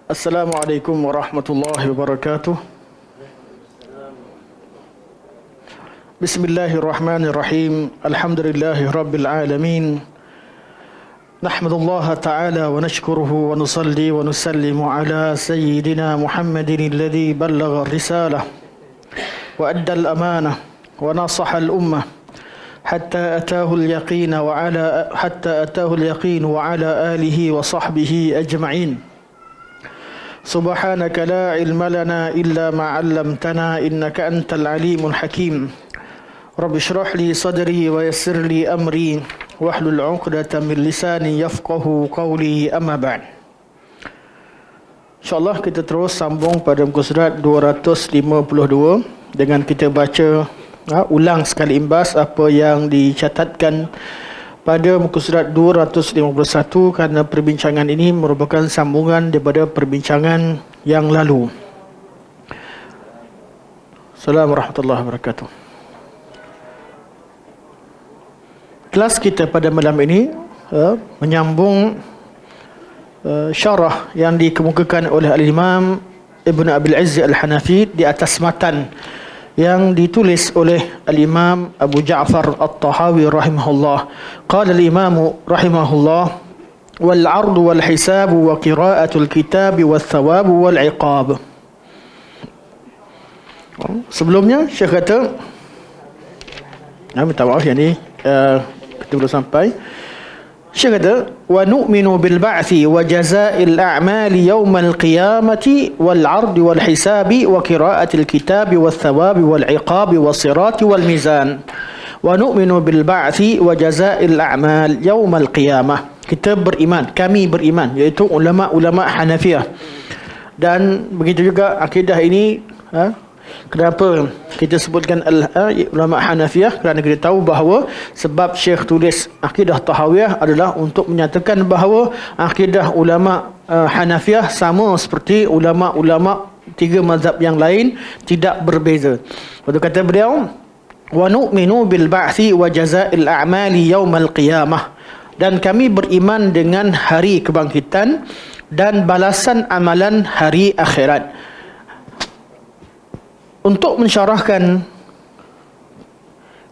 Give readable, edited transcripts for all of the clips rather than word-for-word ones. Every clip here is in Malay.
Assalamualaikum warahmatullahi wabarakatuh. Bismillahirrahmanirrahim. Alhamdulillahi rabbil alamin. Nahmadullaha ta'ala wa nashkuruhu wa nusalli wa nusallimu ala sayyidina Muhammadin alladhi ballagha ar-risalah wa adda al-amanah wa nasaha al-ummah hatta atahu al-yaqin wa ala alihi wa sahbihi ajma'in. Subhanaka la ilma lana illa ma 'allamtana innaka antal alimul hakim. Rabbi shrah li sadri wa yassir li amri wahlul 'uqdatam min lisani yafqahu qawli, amma ba'd. InsyaAllah kita terus sambung pada muka surat 252 dengan kita baca ulang sekali imbas apa yang dicatatkan pada muka surat 251, kerana perbincangan ini merupakan sambungan daripada perbincangan yang lalu. Assalamualaikum warahmatullahi wabarakatuh. Kelas kita pada malam ini menyambung syarah yang dikemukakan oleh Al-Imam Ibn Abil Izz Al-Hanafi di atas matan yang ditulis oleh Al-Imam Abu Ja'far At-Tahawi rahimahullah. Qala Al-Imam rahimahullah, wal 'ardu wal hisabu wa qira'atul kitabi wath thawabu wal 'iqab. Sebelumnya Syekh kata, minta maaf yang ni kita belum sampai. Syekh kata, wa nu'minu bil ba'thi wa jazaa'il a'mali yawmal qiyamati wal 'ardi wal hisabi wa qira'atil kitabi wath thawabi wal 'iqabi was sirati wal mizan. Wa nu'minu bil ba'thi wa jazaa'il a'mal yawmal qiyamah. Kita beriman, kami beriman, iaitu ulama-ulama Hanafiyah. Dan begitu juga akidah ini, kenapa kita sebutkan ulama Hanafiyah? Kerana kita tahu bahawa sebab Syekh tulis akidah Tahawiyah adalah untuk menyatakan bahawa akidah ulama Hanafiyah sama seperti ulama-ulama tiga mazhab yang lain, tidak berbeza. Lepas kata beliau, wa nu'minu bil ba'thi wa jazaa'il a'mali yaumal qiyamah. Dan kami beriman dengan hari kebangkitan dan balasan amalan hari akhirat. Untuk mensyarahkan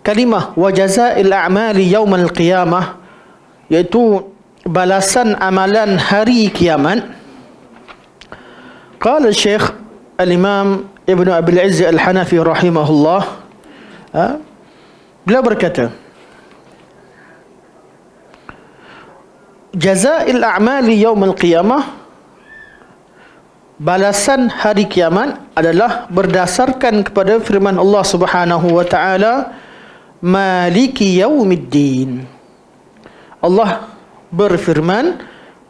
kalimah wa jazaa'il a'mali yaumal qiyamah, iaitu balasan amalan hari kiamat, qala Syekh Al-Imam Ibn Abil Izz Al-Hanafi rahimahullah, beliau berkata, jazaa'il a'mali yaumal qiyamah, balasan hari kiamat adalah berdasarkan kepada firman Allah Subhanahu wa taala, Maliki yaumiddin. Allah berfirman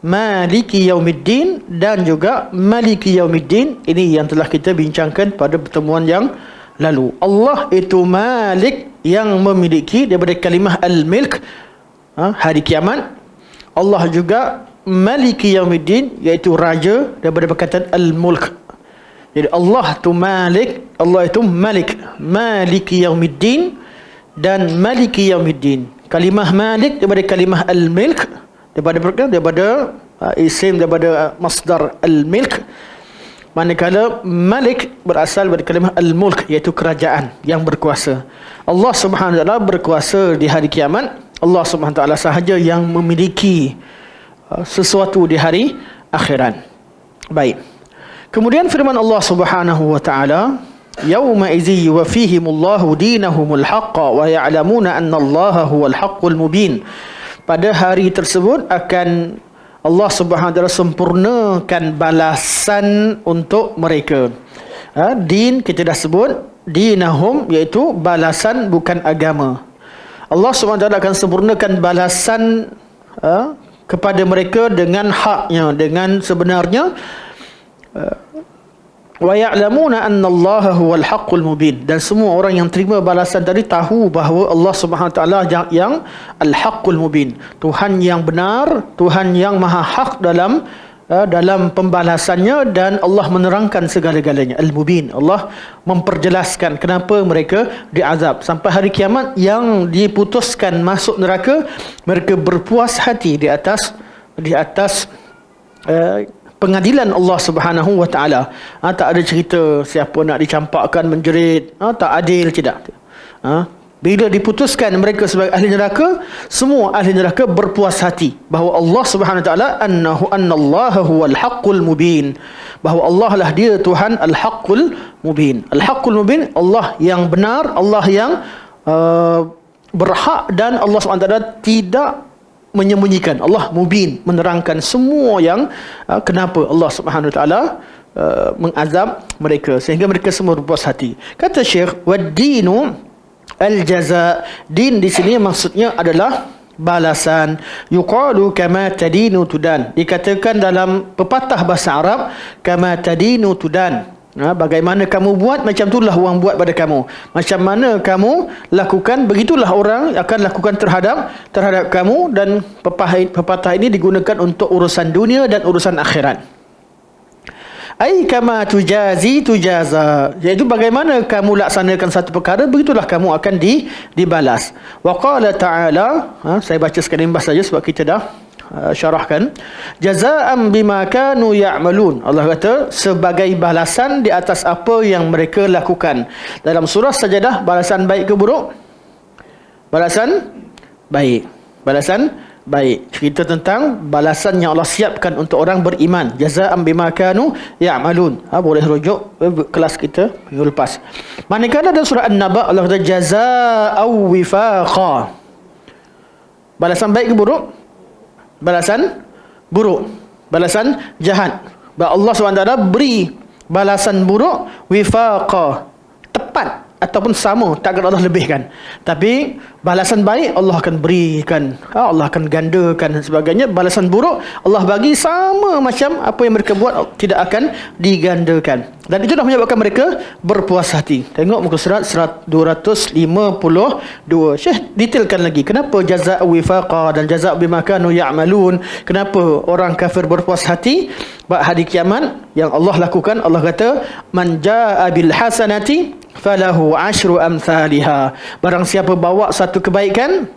Maliki yaumiddin dan juga Maliki yaumiddin. Ini yang telah kita bincangkan pada pertemuan yang lalu. Allah itu Malik, yang memiliki, daripada kalimah al-milk, hari kiamat. Allah juga Maliki yaumiddin, iaitu raja, daripada perkataan al-mulk. Jadi Allah itu Malik, Allah itu Malik, Maliki yaumiddin dan Maliki yaumiddin. Kalimah Malik daripada kalimah al-milk, daripada isim, daripada masdar al-milk. Manakala Malik berasal dari kalimah al-mulk, iaitu kerajaan yang berkuasa. Allah Subhanahu wa taala berkuasa di hari kiamat. Allah Subhanahu wa taala sahaja yang memiliki sesuatu di hari akhirat. Baik. Kemudian firman Allah Subhanahu wa taala, yauma idzi yuwaffihimullahu dinahumul haqqa wa ya'lamuna anna Allaha huwal haqqul mubin. Pada hari tersebut akan Allah Subhanahu wa taala sempurnakan balasan untuk mereka. Din kita dah sebut, dinahum iaitu balasan, bukan agama. Allah Subhanahu wa taala akan sempurnakan balasan kepada mereka dengan haknya, dengan sebenarnya. Wa ya'lamuna anna Allaha huwal haqqul mubin. Dan semua orang yang terima balasan tadi tahu bahawa Allah Subhanahu wa taala yang al-haqqul mubin, Tuhan yang benar, Tuhan yang maha hak dalam pembalasannya, dan Allah menerangkan segala-galanya. Al-mubin, Allah memperjelaskan kenapa mereka diazab. Sampai hari kiamat yang diputuskan masuk neraka, mereka berpuas hati di atas pengadilan Allah Subhanahu wa taala. Tak ada cerita siapa nak dicampakkan menjerit, tak adil, tidak. Bila diputuskan mereka sebagai ahli neraka, semua ahli neraka berpuas hati bahawa Allah Subhanahu wa taala annallaha huwal haqqul mubin, bahawa Allah lah dia Tuhan al-haqqul mubin. Al-haqqul mubin, Allah yang benar, Allah yang berhak, dan Allah Subhanahu wa taala tidak menyembunyikan. Allah mubin, menerangkan semua yang kenapa Allah Subhanahu wa taala mengazab mereka, sehingga mereka semua berpuas hati. Kata Syekh, wad-dinu al-jaza, din di sini maksudnya adalah balasan. Yuqalu kama tadinu tudan, dikatakan dalam pepatah bahasa Arab, kama tadinu tudan. Bagaimana kamu buat, macam itulah orang buat pada kamu. Macam mana kamu lakukan, begitulah orang akan lakukan terhadap kamu. Dan pepatah ini digunakan untuk urusan dunia dan urusan akhirat. Ai kama tujazi tujaza, iaitu bagaimana kamu laksanakan satu perkara, begitulah kamu akan dibalas. Wa qala ta'ala, saya baca sekali imbas saja sebab kita dah syarahkan. Jazaa'an bima kanu ya'malun, Allah kata sebagai balasan di atas apa yang mereka lakukan. Dalam surah Sajadah, balasan baik ke buruk? Balasan baik. Balasan baik. Cerita tentang balasan yang Allah siapkan untuk orang beriman. Jazaa'an bima kanu ya'malun. Boleh rujuk kelas kita minggu lepas. Manakala dalam surah An-Naba, Allah kata jazaa'aw wifaqa. Balasan baik ke buruk? Balasan buruk. Balasan jahat. Allah SWT beri balasan buruk wifaqa, tepat ataupun sama, tak akan Allah lebihkan. Tapi balasan baik Allah akan berikan, Allah akan gandakan dan sebagainya. Balasan buruk Allah bagi sama macam apa yang mereka buat, tidak akan digandakan. Dan itu dah menyebabkan mereka berpuas hati. Tengok muka surat 252. Syekh detailkan lagi kenapa jazaa wifaqa dan jazaa bima kanu ya'malun. Kenapa orang kafir berpuas hati hari kiamat yang Allah lakukan. Allah kata man jaa bil hasanati falahu ashru amsalha. Barang siapa bawa satu kebaikan,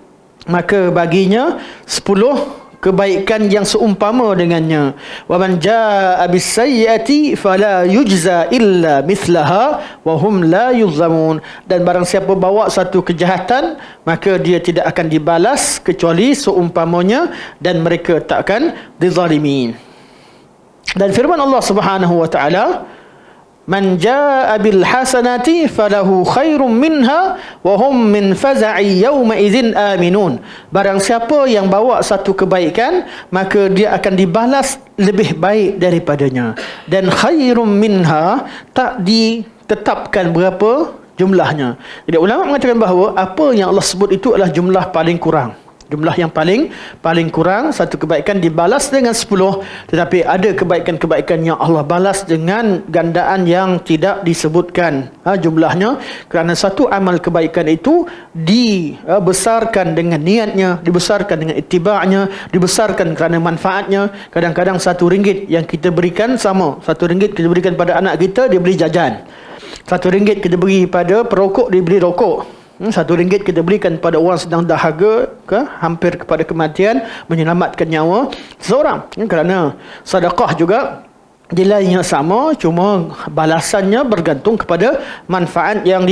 maka baginya 10 kebaikan yang seumpama dengannya. Wa man jaa bis sayyiati fala yujza illa mithlaha wa hum la yuzlamun. Dan barang siapa bawa satu kejahatan, maka dia tidak akan dibalas kecuali seumpamanya, dan mereka tak akan dizalimin. Dan firman Allah Subhanahu wa taala, man jaa bil hasanati falahu khairum minha wa hum min faza'i yawma idzin aminun. Barang siapa yang bawa satu kebaikan, maka dia akan dibalas lebih baik daripadanya. Dan khairum minha tak ditetapkan berapa jumlahnya. Jadi ulama mengatakan bahawa apa yang Allah sebut itu adalah jumlah paling kurang. Jumlah yang paling kurang, satu kebaikan dibalas dengan 10. Tetapi ada kebaikan-kebaikan yang Allah balas dengan gandaan yang tidak disebutkan jumlahnya. Kerana satu amal kebaikan itu dibesarkan dengan niatnya, dibesarkan dengan ittiba'nya, dibesarkan kerana manfaatnya. Kadang-kadang RM1 yang kita berikan sama. RM1 kita berikan pada anak kita, dia beli jajan. RM1 kita beri pada perokok, dia beli rokok. RM1 kita berikan pada orang sedang dahaga, hampir kepada kematian, menyelamatkan nyawa seseorang. Kerana sedekah juga nilainya sama, cuma balasannya bergantung kepada manfaat yang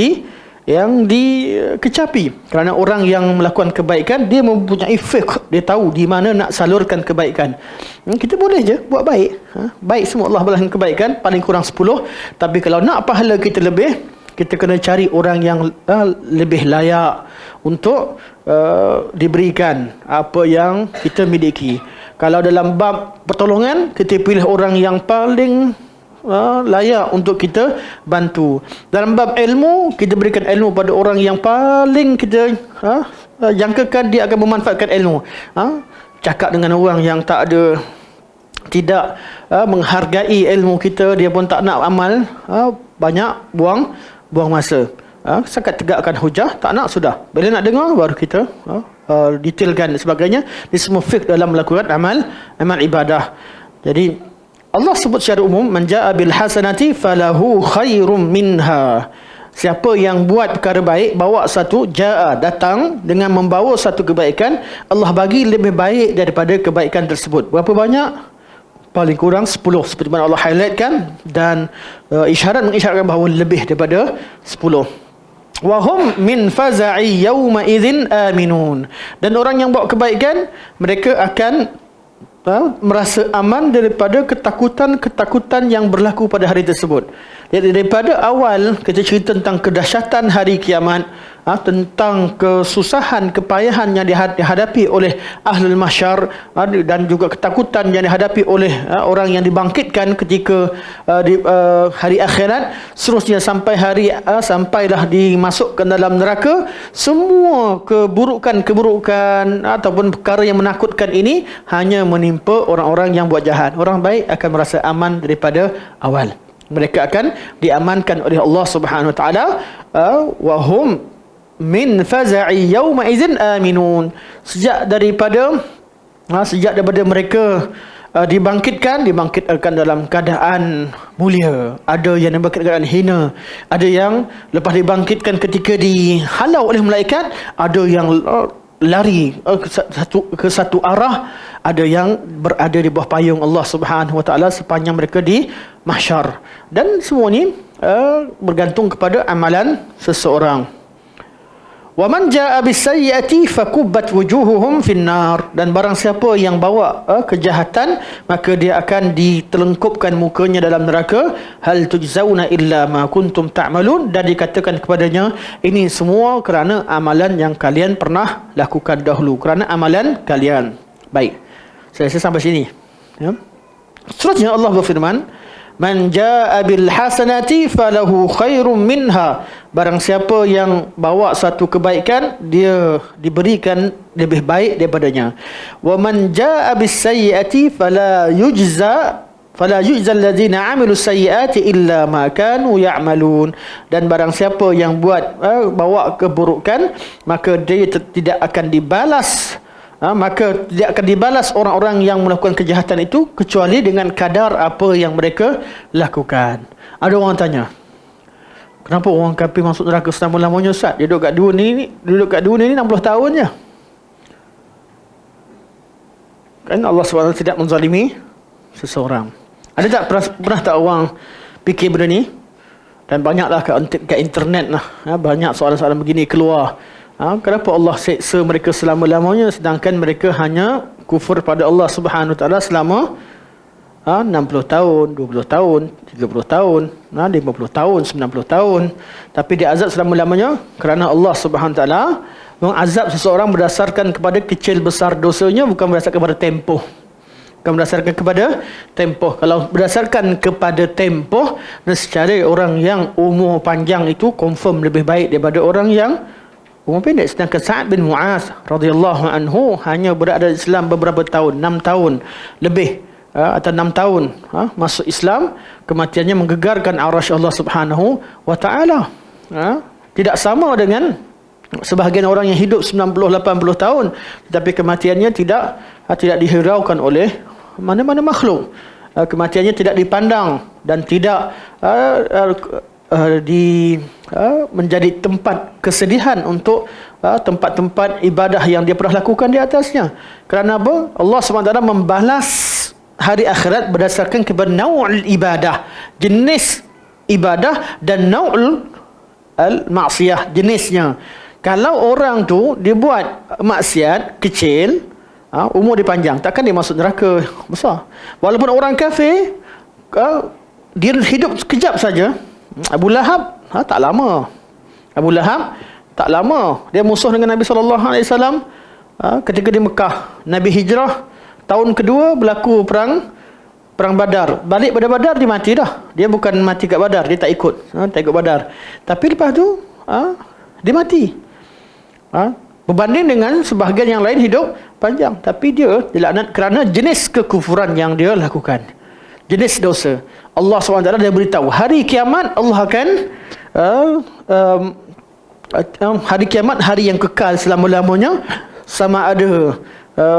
dikecapi. Kerana orang yang melakukan kebaikan, dia mempunyai fiqh, dia tahu di mana nak salurkan kebaikan. Kita boleh je buat baik, baik semua Allah balaskan kebaikan, paling kurang 10. Tapi kalau nak pahala kita lebih, kita kena cari orang yang lebih layak untuk diberikan apa yang kita miliki. Kalau dalam bab pertolongan, kita pilih orang yang paling layak untuk kita bantu. Dalam bab ilmu, kita berikan ilmu pada orang yang paling kita jangkakan dia akan memanfaatkan ilmu. Cakap dengan orang yang tidak menghargai ilmu kita, dia pun tak nak amal, banyak buang masa. Sangat tegakkan hujah, tak nak sudah. Bila nak dengar baru kita detailkan dan sebagainya. Ini semua fiqh dalam melakukan amal ibadah. Jadi Allah sebut secara umum, man jaa bil hasanati falahu khairum minha. Siapa yang buat perkara baik, bawa satu, jaa, datang dengan membawa satu kebaikan, Allah bagi lebih baik daripada kebaikan tersebut. Berapa banyak? paling kurang 10 seperti mana Allah highlightkan, dan isyarat mengisyaratkan bahawa lebih daripada 10. Wahum min faza'i yawma idzin aminun, dan orang yang buat kebaikan mereka akan merasa aman daripada ketakutan-ketakutan yang berlaku pada hari tersebut. Jadi daripada awal kita cerita tentang kedahsyatan hari kiamat, tentang kesusahan, kepayahan yang dihadapi oleh ahlul mahsyar, dan juga ketakutan yang dihadapi oleh orang yang dibangkitkan ketika di hari akhirat, seterusnya sampai sampailah dimasukkan dalam neraka. Semua keburukan ataupun perkara yang menakutkan ini hanya menimpa orang-orang yang buat jahat. Orang baik akan merasa aman daripada awal. Mereka akan diamankan oleh Allah Subhanahu wa taala. Wahum min faza'i yawma idzin aminun. Sejak daripada mereka dibangkitkan dalam keadaan mulia. Ada yang dibangkitkan keadaan hina, ada yang lepas dibangkitkan ketika dihalau oleh malaikat, ada yang lari ke satu arah, ada yang berada di bawah payung Allah Subhanahu wa taala sepanjang mereka di mahsyar. Dan semua ni bergantung kepada amalan seseorang. Wa man jaa bis-sayyi'ati fakubbat wujuhuhum fin-nar, dan barang siapa yang bawa kejahatan, maka dia akan ditelengkupkan mukanya dalam neraka. Hal tujzauna illa ma kuntum ta'malun, dan dikatakan kepadanya, ini semua kerana amalan yang kalian pernah lakukan dahulu, kerana amalan kalian. Baik, saya sampai sini ya. Seterusnya Allah berfirman, man jaa bil hasanati falahu khairum minha, barang siapa yang bawa satu kebaikan, dia diberikan lebih baik daripadanya. Wa man jaa bis sayyiati fala yujza alladhina amilu sayyiati illa ma kanu ya'malun, dan barang siapa yang bawa keburukan, maka dia tidak akan dibalas orang-orang yang melakukan kejahatan itu kecuali dengan kadar apa yang mereka lakukan. Ada orang tanya, kenapa orang kafir masuk neraka selama-lamanya, Ustaz? Dia duduk kat dunia ni 60 tahun je. Kan Allah SWT tidak menzalimi seseorang. Ada tak pernah tak orang fikir benda ni? Dan banyaklah kat internet lah, banyak soalan-soalan begini keluar. Kenapa Allah seksa mereka selama-lamanya, sedangkan mereka hanya kufur pada Allah Subhanahu Wa Taala selama 60 tahun, 20 tahun, 30 tahun, 50 tahun, 90 tahun. Tapi diazab selama-lamanya kerana Allah Subhanahu Wa Taala mengazab seseorang berdasarkan kepada kecil besar dosanya, bukan berdasarkan kepada tempoh. Bukan berdasarkan kepada tempoh. Kalau berdasarkan kepada tempoh, nescaya orang yang umur panjang itu confirm lebih baik daripada orang yang umur pendek. Sedangkan Sa'ad bin Mu'az radhiyallahu anhu hanya berada di Islam beberapa tahun, 6 tahun lebih, atau 6 tahun masuk Islam, kematiannya menggegarkan arasy Allah Subhanahu wa taala. Tidak sama dengan sebahagian orang yang hidup 90-80 tahun, tetapi kematiannya tidak dihiraukan oleh mana-mana makhluk. Kematiannya tidak dipandang dan tidak menjadi tempat kesedihan untuk tempat-tempat ibadah yang dia pernah lakukan di atasnya. Kerana apa? Allah SWT membalas hari akhirat berdasarkan kepada naul ibadah, jenis ibadah, dan naul al-maksiyah, jenisnya. Kalau orang tu dia buat maksiat kecil, umur dia panjang, takkan dia masuk neraka besar. Walaupun orang kafir, dia hidup sekejap saja. Abu Lahab tak lama. Abu Lahab tak lama dia musuh dengan Nabi SAW ketika di Mekah. Nabi hijrah tahun kedua berlaku perang Badar. Balik pada Badar dia mati dah. Dia bukan mati kat Badar, dia tak ikut Badar. Tapi lepas tu dia mati. Berbanding dengan sebahagian yang lain hidup panjang, tapi dia dilaknat kerana jenis kekufuran yang dia lakukan, jenis dosa. Allah SWT dia beritahu hari kiamat Allah akan hari kiamat, hari yang kekal selama-lamanya, sama ada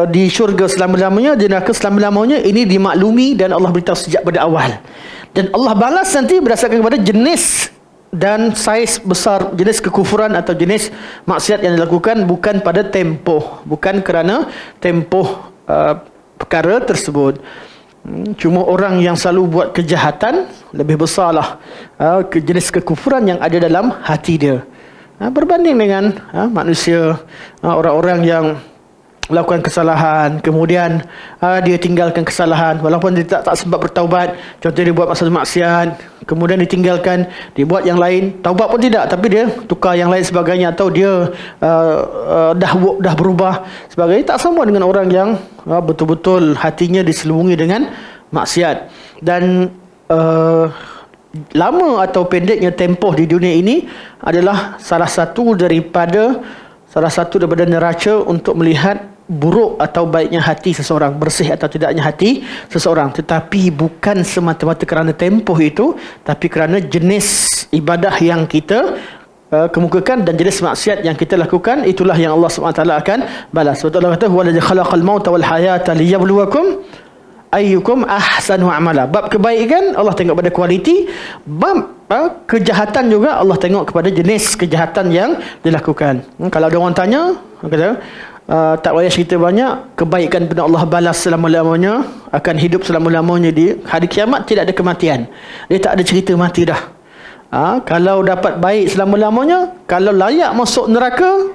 di syurga selama-lamanya, di neraka selama-lamanya. Ini dimaklumi dan Allah beritahu sejak pada awal. Dan Allah balas nanti berdasarkan kepada jenis dan saiz besar jenis kekufuran atau jenis maksiat yang dilakukan, bukan pada tempoh, bukan kerana tempoh perkara tersebut. Cuma orang yang selalu buat kejahatan lebih besarlah jenis kekufuran yang ada dalam hati dia, berbanding dengan manusia, orang-orang yang melakukan kesalahan, kemudian dia tinggalkan kesalahan walaupun dia tak sempat bertaubat. Contoh dia buat maksiat, kemudian ditinggalkan, dia buat yang lain, taubat pun tidak, tapi dia tukar yang lain sebagainya, atau dia dah berubah sebagainya. Tak sama dengan orang yang betul-betul hatinya diselubungi dengan maksiat. Dan lama atau pendeknya tempoh di dunia ini adalah salah satu daripada neraca untuk melihat buruk atau baiknya hati seseorang, bersih atau tidaknya hati seseorang. Tetapi bukan semata-mata kerana tempoh itu, tapi kerana jenis ibadah yang kita kemukakan dan jenis maksiat yang kita lakukan. Itulah yang Allah SWT akan balas. Sebab Allah kata, "Huwallazi khalaqal mauta wal hayata liyabluwakum ayyukum ahsanu amala." Bab kebaikan Allah tengok pada kualiti, bab kejahatan juga Allah tengok kepada jenis kejahatan yang dilakukan. Kalau ada orang tanya, kata, tak payah cerita banyak, kebaikan pun Allah balas selama-lamanya, akan hidup selama-lamanya. Di hari kiamat tidak ada kematian, dia tak ada cerita mati dah. Kalau dapat baik selama-lamanya, kalau layak masuk neraka,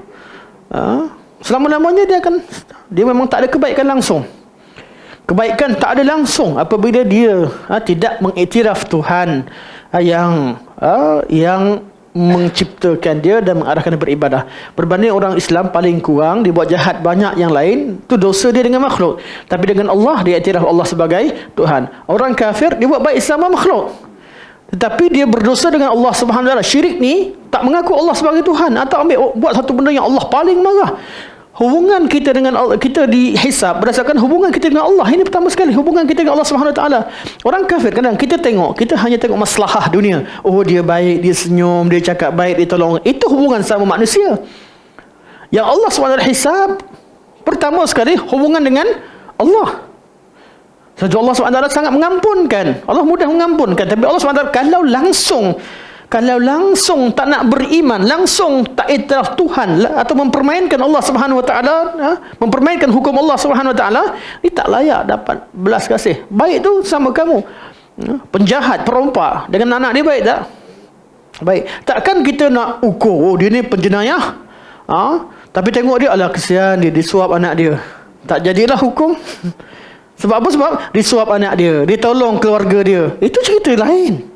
selama-lamanya dia memang tak ada kebaikan langsung. Kebaikan tak ada langsung apabila dia tidak mengiktiraf Tuhan yang menciptakan dia dan mengarahkan beribadah. Berbanding orang Islam paling kurang dia buat jahat banyak yang lain, tu dosa dia dengan makhluk, tapi dengan Allah dia iktiraf Allah sebagai Tuhan. Orang kafir dia buat baik sama makhluk, tetapi dia berdosa dengan Allah Subhanahu Wa Taala. Syirik ni tak mengaku Allah sebagai Tuhan, atau buat satu benda yang Allah paling marah. Hubungan kita dengan Allah, kita dihisab berdasarkan hubungan kita dengan Allah. Ini pertama sekali, hubungan kita dengan Allah Subhanahu Wa Taala. Orang kafir kadang kita hanya tengok maslahah dunia. Oh, dia baik, dia senyum, dia cakap baik, dia tolong. Itu hubungan sama manusia. Yang Allah SWT hisab pertama sekali hubungan dengan Allah. Sebab Allah SWT sangat mengampunkan, Allah mudah mengampunkan. Tapi Allah SWT kalau langsung tak nak beriman, langsung tak iktiraf Tuhan, atau mempermainkan Allah Subhanahu Wa Taala, mempermainkan hukum Allah Subhanahu Wa Taala, ni tak layak dapat belas kasih. Baik tu sama kamu. Penjahat, perompak, dengan anak dia baik tak? Baik. Takkan kita nak ukur, oh dia ni penjenayah, tapi tengok dia, alah kesian dia disuap anak dia. Tak jadilah hukum. Sebab apa? Sebab disuap anak dia, dia tolong keluarga dia. Itu cerita lain.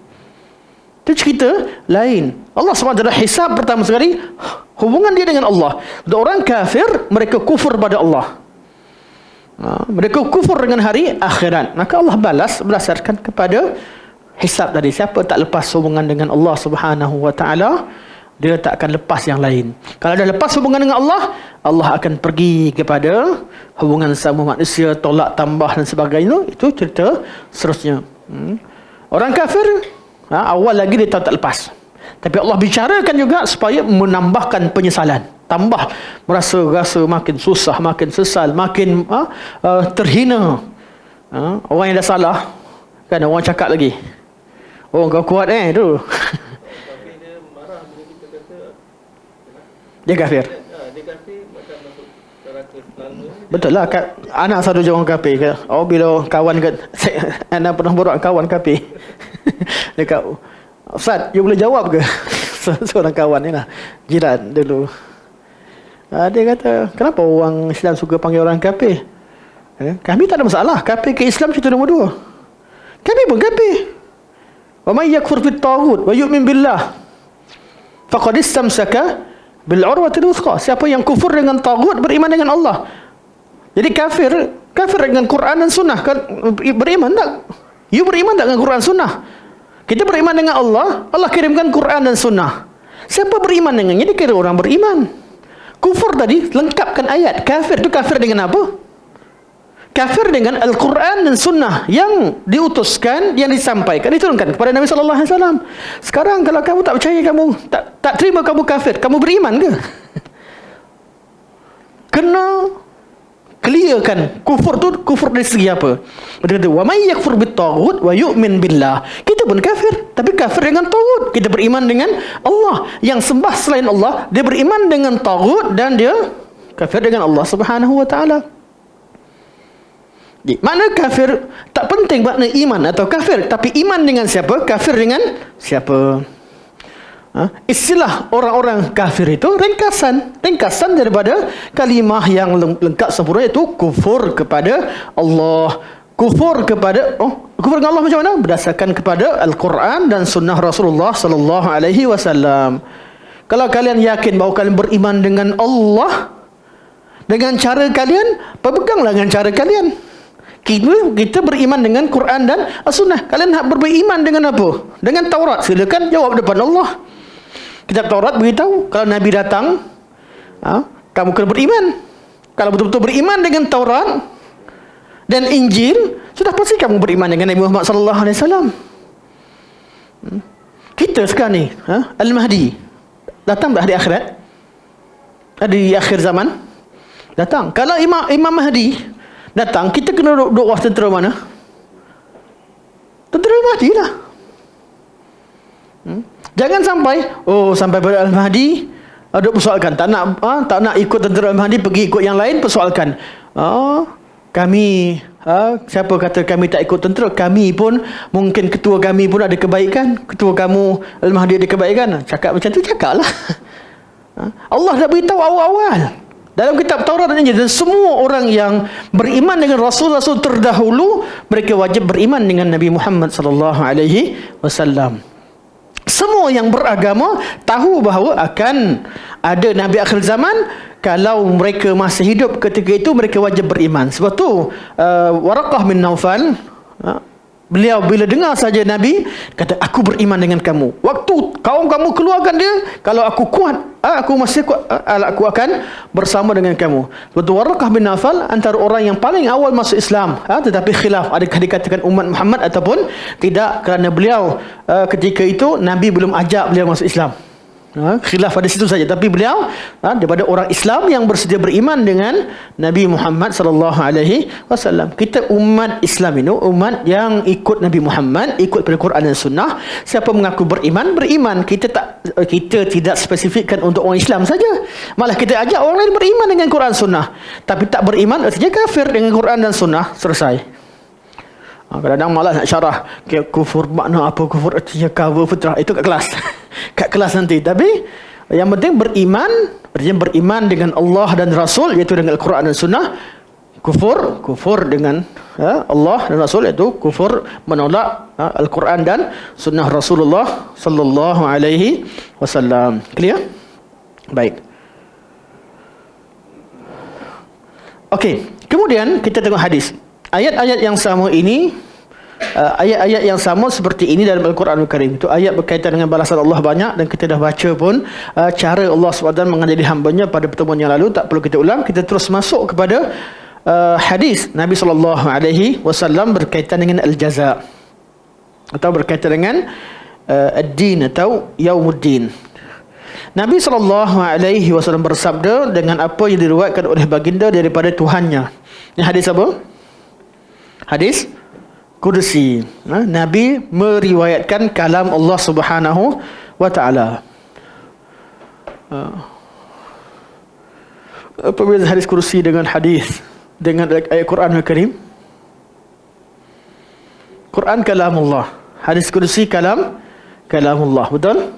Allah SWT hisab pertama sekali hubungan dia dengan Allah. Dan orang kafir, mereka kufur pada Allah, mereka kufur dengan hari akhirat, maka Allah balas berdasarkan kepada hisab tadi. Siapa tak lepas hubungan dengan Allah Subhanahu Wa Taala, dia tak akan lepas yang lain. Kalau dah lepas hubungan dengan Allah, Allah akan pergi kepada hubungan sama manusia, tolak tambah dan sebagainya. Itu cerita seterusnya. Orang kafir awal lagi dia tak lepas, tapi Allah bicarakan juga supaya menambahkan penyesalan, tambah rasa makin susah, makin sesal, makin terhina. Orang yang dah salah kan, orang cakap lagi, oh kau kuat tu. Dia kafir. Betul lah, anak satu je orang kafir. Oh, bila kawan anak pernah borak kawan kafir. Dia kata, Ustaz, you boleh jawab ke? Seorang kawan ni lah, jiran dulu. Dia kata, kenapa orang Islam suka panggil orang kafir? Kami tak ada masalah, kafir ke Islam cerita nombor 2. Kami pun kafir. Wa may yakfur bit taghut wa yu'min billah faqad istamsaka bil urwatil wuthqa. Siapa yang kufur dengan taghut, beriman dengan Allah. Jadi kafir dengan Quran dan Sunnah. Beriman tak? You beriman tak dengan Quran Sunnah? Kita beriman dengan Allah, Allah kirimkan Quran dan Sunnah. Siapa beriman dengannya, dia kira orang beriman. Kufur tadi lengkapkan ayat. Kafir itu kafir dengan apa? Kafir dengan Al-Quran dan Sunnah yang diutuskan, yang disampaikan, diturunkan kepada Nabi SAW. Sekarang kalau kamu tak percaya, kamu tak terima, kamu kafir, kamu beriman ke? Kena clearkan kufur tu, kufur dari segi apa? Dia kata, wa may yakfur bit taghut wa yu'min billah. Kita pun kafir, tapi kafir dengan taghut. Kita beriman dengan Allah. Yang sembah selain Allah, dia beriman dengan taghut dan dia kafir dengan Allah Subhanahu Wa Taala. Makna kafir tak penting makna iman atau kafir, tapi iman dengan siapa, kafir dengan siapa. Istilah orang-orang kafir itu ringkasan daripada kalimah yang lengkap sempurna, itu kufur kepada Allah. Kufur dengan Allah macam mana? Berdasarkan kepada Al-Quran dan sunnah Rasulullah sallallahu alaihi wasallam. Kalau kalian yakin bahawa kalian beriman dengan Allah dengan cara kalian, berpeganglah dengan cara kalian. Kita beriman dengan Quran dan Sunnah. Kalian nak beriman dengan apa? Dengan Taurat, silakan jawab depan Allah. Kitab Taurat beritahu, kalau Nabi datang, kamu kena beriman. Kalau betul-betul beriman dengan Taurat dan Injil, sudah pasti kamu beriman dengan Nabi Muhammad sallallahu alaihi wasallam. Kita sekarang ni, Al-Mahdi datang tak hari akhirat? Di akhir zaman datang. Kalau Imam Mahdi datang, kita kena duduk was tentera mana? Tentera Mahdi lah. Jangan sampai pada Al-Mahdi duk persoalkan, tak nak ikut tentera Al-Mahdi, pergi ikut yang lain, persoalkan. Kami siapa kata kami tak ikut tentera? Kami pun, mungkin ketua kami pun ada kebaikan, ketua kamu Al-Mahdi ada kebaikan. Cakap macam tu, cakap lah. Allah dah beritahu awal-awal dalam kitab Taurat dan Injil, dan semua orang yang beriman dengan Rasul-Rasul terdahulu, mereka wajib beriman dengan Nabi Muhammad sallallahu alaihi wasallam. Semua yang beragama tahu bahawa akan ada Nabi akhir zaman. Kalau mereka masih hidup ketika itu, mereka wajib beriman. Sebab tu Waraqah bin Naufal, beliau bila dengar saja Nabi kata, aku beriman dengan kamu. Waktu kaum kamu keluarkan dia, kalau aku kuat, aku masih kuat, aku akan bersama dengan kamu. Sebab tu Waraqah bin Naufal antara orang yang paling awal masuk Islam, tetapi khilaf, adakah dikatakan umat Muhammad ataupun tidak, kerana beliau ketika itu Nabi belum ajak beliau masuk Islam. Khilaf pada situ saja, tapi beliau daripada orang Islam yang bersedia beriman dengan Nabi Muhammad sallallahu alaihi wasallam. Kita umat Islam ini umat yang ikut Nabi Muhammad, ikut pada Quran dan Sunnah. Siapa mengaku beriman. Kita tidak spesifikkan untuk orang Islam saja. Malah kita ajak orang lain beriman dengan Quran Sunnah. Tapi tak beriman artinya kafir dengan Quran dan Sunnah. Selesai. Kadang-kadang malas nak syarah kufur, makna apa kufur, artinya cover fitrah, itu kat kelas kat kelas nanti. Tapi yang penting beriman, artinya beriman dengan Allah dan Rasul, iaitu dengan Al-Quran dan Sunnah. Kufur dengan Allah dan Rasul, iaitu kufur menolak Al-Quran dan Sunnah Rasulullah sallallahu alaihi wasallam. Clear? Baik. Okey, kemudian kita tengok hadis. Ayat-ayat yang sama ini, ayat-ayat yang sama seperti ini dalam Al-Quranul Karim. Itu ayat berkaitan dengan balasan Allah banyak, dan kita dah baca pun cara Allah SWT mengajari hambanya pada pertemuan yang lalu. Tak perlu kita ulang. Kita terus masuk kepada hadis Nabi SAW berkaitan dengan al-jaza, atau berkaitan dengan ad-din atau yaumuddin. Nabi SAW bersabda dengan apa yang diriwayatkan oleh baginda daripada Tuhannya. Ini hadis apa? Hadis Qudsi. Nabi meriwayatkan kalam Allah Subhanahu wa taala. Apa beza hadis Qudsi dengan ayat Quran Al-Karim? Quran kalamullah, hadis Qudsi kalamullah, betul?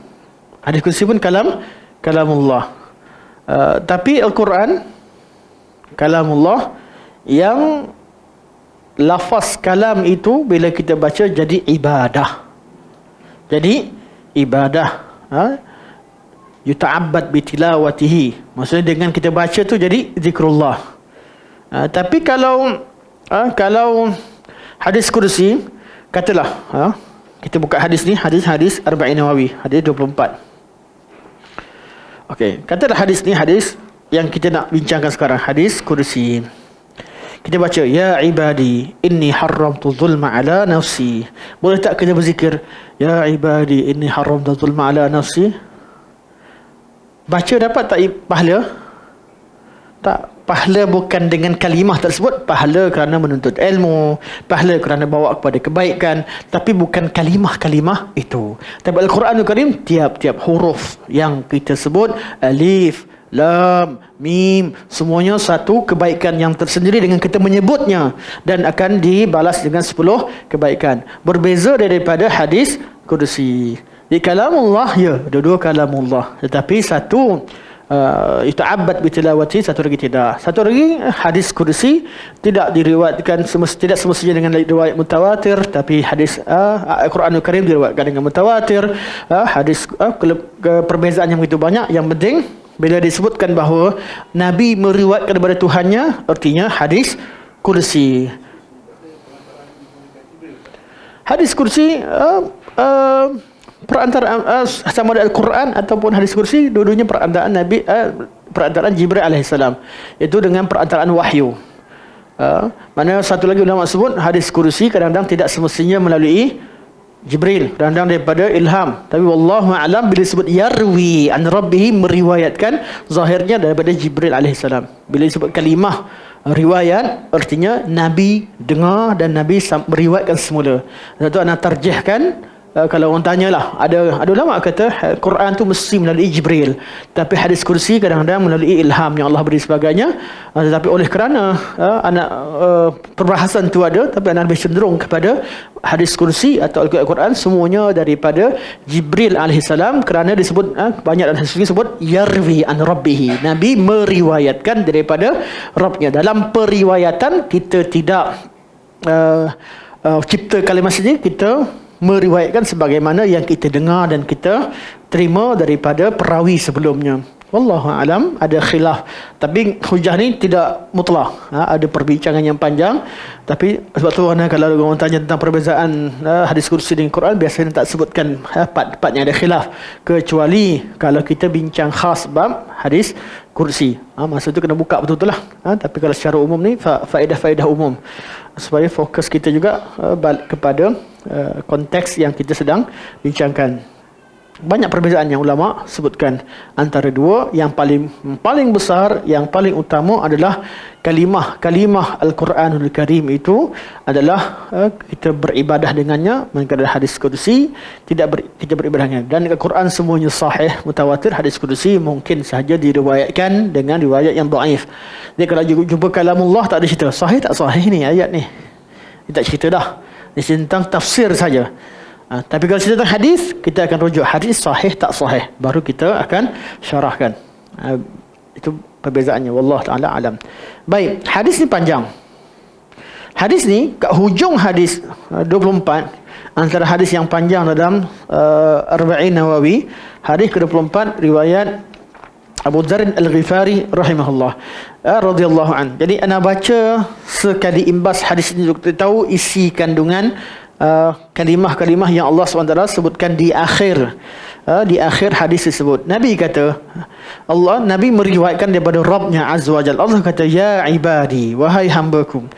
Hadis Qudsi pun kalamullah. Tapi Al-Quran kalamullah, yang lafaz kalam itu bila kita baca jadi ibadah. Yuta'abbad bitilawatihi. Maksudnya dengan kita baca tu jadi zikrullah. Tapi kalau hadis Qudsi, katalah kita buka hadis ni, hadis Arba'in Nawawi, hadis 24. Okey, katalah hadis ni hadis yang kita nak bincangkan sekarang, hadis Qudsi. Kita baca, ya ibadi inni haramtu zulma ala nafsi. Boleh tak kita berzikir, ya ibadi inni haramtu zulma ala nafsi? Baca dapat tak pahala? Tak. Pahala bukan dengan kalimah tersebut, pahala kerana menuntut ilmu, pahala kerana bawa kepada kebaikan, tapi bukan kalimah-kalimah itu. Tapi Al-Quranul Karim, tiap-tiap huruf yang kita sebut, alif, lam, mim, semuanya satu kebaikan yang tersendiri dengan kita menyebutnya dan akan dibalas dengan 10 kebaikan. Berbeza daripada hadis kursi. Di kalamullah, ya, dua-dua kalamullah, tetapi satu ita'abbad bitilawati, satu lagi tidak. Satu lagi hadis kursi tidak diriwayatkan tidak semestinya dengan riwayat mutawatir, tapi hadis Al-Quranul Karim diriwayatkan dengan mutawatir. Hadis perbezaan yang begitu banyak. Yang penting bila disebutkan bahawa Nabi meriwayatkan daripada Tuhannya, artinya hadis kursi. Hadis kursi perantaraan sama ada Al-Quran ataupun hadis kursi, dua-duanya perantaraan Nabi, perantaraan Jibril alaihissalam, itu dengan perantaraan wahyu. Mana satu lagi ulama sebut hadis kursi kadang-kadang tidak semestinya melalui Jibril, kadang-kadang daripada ilham, tapi wallahu a'lam bila disebut yarwi an rabbih, meriwayatkan, zahirnya daripada Jibril alaihissalam. Bila disebut kalimah riwayat, artinya Nabi dengar dan Nabi meriwayatkan semula. Itu ana tarjihkan. Kalau orang tanyalah, ada ulama kata Quran tu mesti melalui Jibril, tapi hadis kursi kadang-kadang melalui ilham yang Allah beri sebagainya. Tetapi oleh kerana perbahasan tu ada, tapi anak lebih cenderung kepada hadis kursi atau Al-Quran semuanya daripada Jibril alaihissalam, kerana disebut banyak dalam hadis disebut yarwi an rabbihi, Nabi meriwayatkan daripada Rabbnya. Dalam periwayatan kita tidak cipta kalimat sendiri, kita meriwayatkan sebagaimana yang kita dengar dan kita terima daripada perawi sebelumnya. Wallahu alam, ada khilaf, tapi hujah ni tidak mutlak, ada perbincangan yang panjang. Tapi sebab tu kalau orang tanya tentang perbezaan hadis kursi dengan Quran, biasanya tak sebutkan part-part yang ada khilaf, kecuali kalau kita bincang khas bab hadis kursi. Masa tu kena buka betul-betul lah. Tapi kalau secara umum ni faedah-faedah umum, supaya fokus kita juga balik kepada konteks yang kita sedang bincangkan. Banyak perbezaan yang ulama sebutkan antara dua. Yang paling besar, yang paling utama adalah kalimah Al-Quranul Karim itu adalah kita beribadah dengannya. Manakala hadis kursi kita beribadah dengannya. Dan Al-Quran semuanya sahih mutawatir, hadis kursi mungkin sahaja diriwayatkan dengan riwayat yang dhaif. Jadi kalau jumpa kalamullah, tak ada cerita sahih tak sahih ni ayat ni, dia tak cerita dah. Ini tentang tafsir saja. Tapi kalau cerita tentang hadis, kita akan rujuk hadis sahih tak sahih, baru kita akan syarahkan. Itu perbezaannya, wallahu taala alam. Baik, hadis ni panjang. Hadis ni kat hujung hadis 24, antara hadis yang panjang dalam Arba'in Nawawi, hadis ke-24 riwayat Abu Dzar Al-Ghifari rahimahullah radhiyallahu an. Jadi ana baca sekali imbas hadis ini untuk kita tahu isi kandungan kalimah-kalimah yang Allah SWT sebutkan di akhir hadis tersebut. Nabi kata, Nabi meriwayatkan daripada Rabbnya Azza wa Jalla. Allah kata, ya ibadi, wahai hambaku,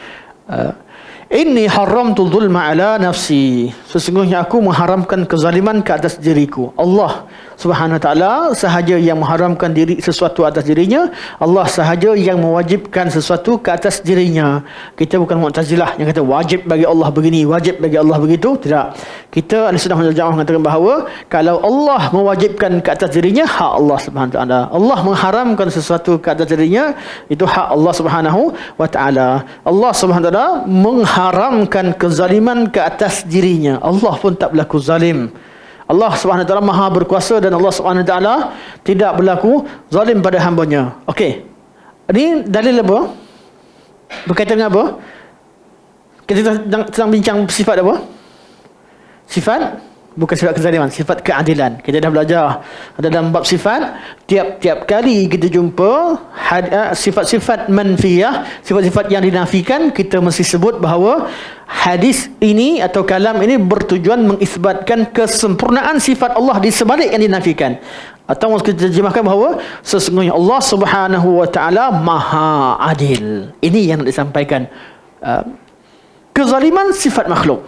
inni haramtu dhulma ala nafsi, sesungguhnya aku mengharamkan kezaliman ke atas diriku. Allah Subhanahu wa taala sahaja yang mengharamkan sesuatu atas dirinya. Allah sahaja yang mewajibkan sesuatu ke atas dirinya. Kita bukan Mu'tazilah yang kata wajib bagi Allah begini, wajib bagi Allah begitu. Tidak. Kita Ahlussunnah wal Jamaah mengatakan bahawa kalau Allah mewajibkan ke atas dirinya, hak Allah Subhanahu wa taala. Allah mengharamkan sesuatu ke atas dirinya, itu hak Allah Subhanahu wa taala. Allah Subhanahu wa taala mengharamkan kezaliman ke atas dirinya. Allah pun tak berlaku zalim. Allah Subhanahu wa taala Maha berkuasa dan Allah Subhanahu wa taala tidak berlaku zalim pada hamba-Nya. Okey. Ini dalil apa? Berkaitan dengan apa? Kita sedang bincang sifat apa? Sifat bukan sifat kezaliman, sifat keadilan. Kita dah belajar dalam bab sifat, tiap-tiap kali kita jumpa sifat-sifat manfiyah, sifat-sifat yang dinafikan, kita mesti sebut bahawa hadis ini atau kalam ini bertujuan mengisbatkan kesempurnaan sifat Allah di sebalik yang dinafikan. Atau kita terjemahkan bahawa sesungguhnya Allah Subhanahu wa taala Maha Adil. Ini yang disampaikan. Kezaliman sifat makhluk.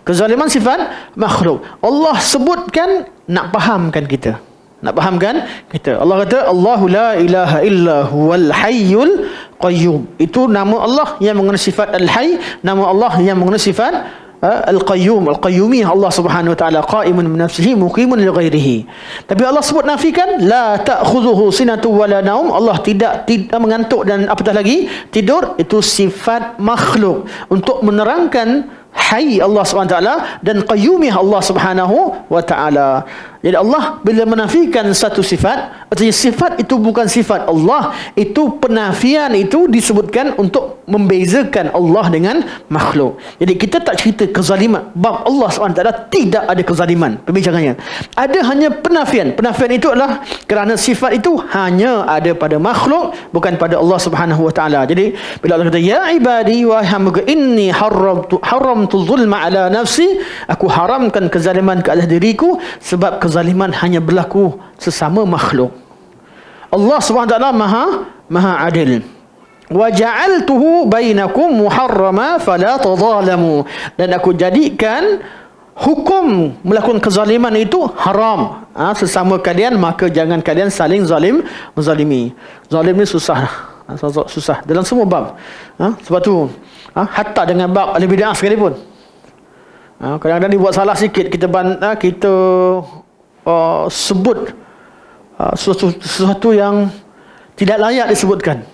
Kezaliman sifat makhluk. Allah sebutkan nak fahamkan kita. Nak fahamkan kita. Allah kata Allahu la ilaha illa huwal hayyul qayyum. Itu nama Allah yang mengandung sifat al-hayy, nama Allah yang mengandung sifat Al-Qayyumiyah Allah Subhanahu wa taala, qaimun bi nafsihi muqimun li ghairihi. Tapi Allah sebut nafikan la ta'khudhuhu sinatu wala naum. Allah tidak mengantuk dan apatah lagi tidur. Itu sifat makhluk untuk menerangkan Hayy Allah SWT dan Qayyumiyah Allah Subhanahu wa taala. Jadi Allah bila menafikan satu sifat, artinya sifat itu bukan sifat Allah, itu penafian itu disebutkan untuk membezakan Allah dengan makhluk. Jadi kita tak cerita kezaliman. Bab Allah SWT tidak ada kezaliman perbincangannya. Ada hanya penafian. Penafian itu adalah kerana sifat itu hanya ada pada makhluk, bukan pada Allah Subhanahu wa taala. Jadi bila Allah kata ya ibadi wa hamka inni haramtu zulma ala nafsi, aku haramkan kezaliman ke atas diriku, sebab kezaliman hanya berlaku sesama makhluk. Allah SWT maha adil. Wa ja'altuhu bainakum muharrama fala tadhalamu, dan aku jadikan hukum melakukan kezaliman itu haram sesama kalian, maka jangan kalian saling zalimi. Zalim ni susah dalam semua bab. Sebab tu hatta dengan bab al-bid'ah sekalipun, kadang-kadang dibuat salah sikit, kita sebut sesuatu yang tidak layak disebutkan.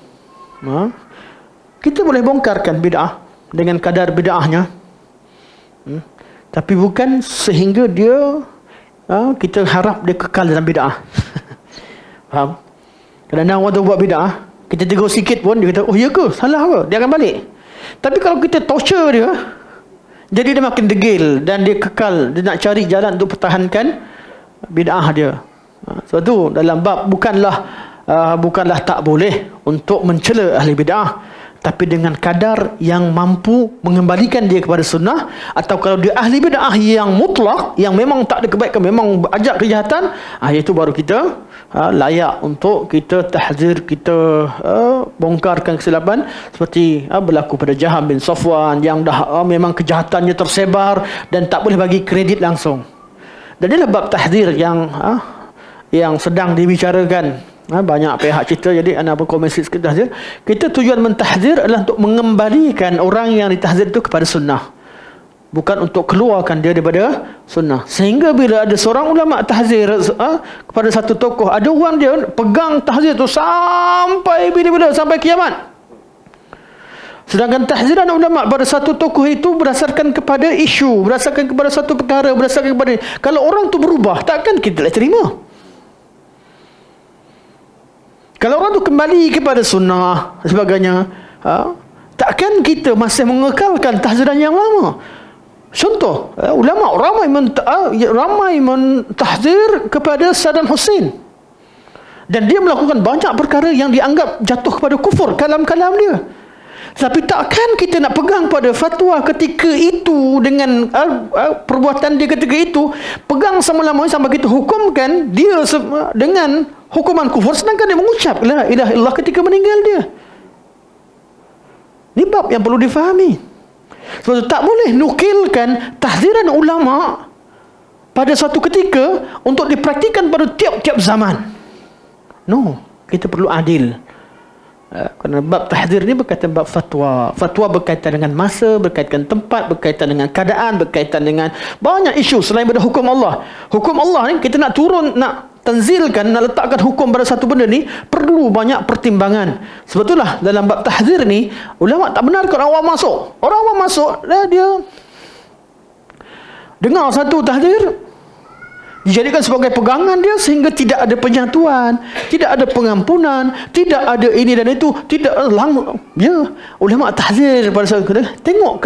Kita boleh bongkarkan bid'ah dengan kadar bid'ahnya, tapi bukan sehingga dia kita harap dia kekal dalam bid'ah. Faham? Kadang-kadang orang tu buat bid'ah, kita tegur sikit pun dia kata, oh ya ke? Salah ke? Dia akan balik. Tapi kalau kita torture dia, jadi dia makin degil dan dia kekal, dia nak cari jalan untuk pertahankan bid'ah dia. Sebab tu dalam bab bukanlah tak boleh untuk mencela ahli bid'ah, tapi dengan kadar yang mampu mengembalikan dia kepada sunnah. Atau kalau dia ahli bid'ah yang mutlak, yang memang tak ada kebaikan, memang ajak kejahatan, itu baru kita layak untuk kita tahzir, kita bongkarkan kesilapan, seperti berlaku pada Jaham bin Safwan yang dah memang kejahatannya tersebar dan tak boleh bagi kredit langsung. Dan inilah bab tahzir yang sedang dibicarakan. Banyak pihak cerita, jadi anak berkomen sikit tahzir. Kita tujuan mentahzir adalah untuk mengembalikan orang yang ditahzir itu kepada sunnah, bukan untuk keluarkan dia daripada sunnah. Sehingga bila ada seorang ulama tahzir kepada satu tokoh, ada orang dia pegang tahzir itu sampai bila-bila, sampai kiamat. Sedangkan tahziran ulama pada satu tokoh itu berdasarkan kepada isu, berdasarkan kepada satu perkara, berdasarkan kepada, kalau orang tu berubah, takkan kita terima. Kalau orang tu kembali kepada sunnah dan sebagainya, takkan kita masih mengekalkan tahziran yang lama. Contoh, ulama ramai mentahzir kepada Saddam Hussein, dan dia melakukan banyak perkara yang dianggap jatuh kepada kufur, kalam-kalam dia. Tapi takkan kita nak pegang pada fatwa ketika itu dengan perbuatan dia ketika itu, pegang selama-lamanya sampai kita hukumkan dia dengan hukuman kufur, sedangkan dia mengucap la ilaha illallah ketika meninggal dia. Ini bab yang perlu difahami. Sebab itu tak boleh nukilkan tahziran ulama pada satu ketika untuk dipraktikan pada tiap-tiap zaman. No, kita perlu adil. Kerana bab tahzir ni berkaitan bab fatwa. Fatwa berkaitan dengan masa, berkaitan tempat, berkaitan dengan keadaan, berkaitan dengan banyak isu selain daripada hukum Allah. Hukum Allah ni kita nak turun, nak tanzilkan, nak letakkan hukum pada satu benda ni perlu banyak pertimbangan. Sebab itulah dalam bab tahzir ni ulama tak benarkan orang awam masuk. Orang awam masuk, dia dengar satu tahzir, dijadikan sebagai pegangan dia, sehingga tidak ada penyatuan, tidak ada pengampunan, tidak ada ini dan itu, tidak ulama tahzir pada saat kena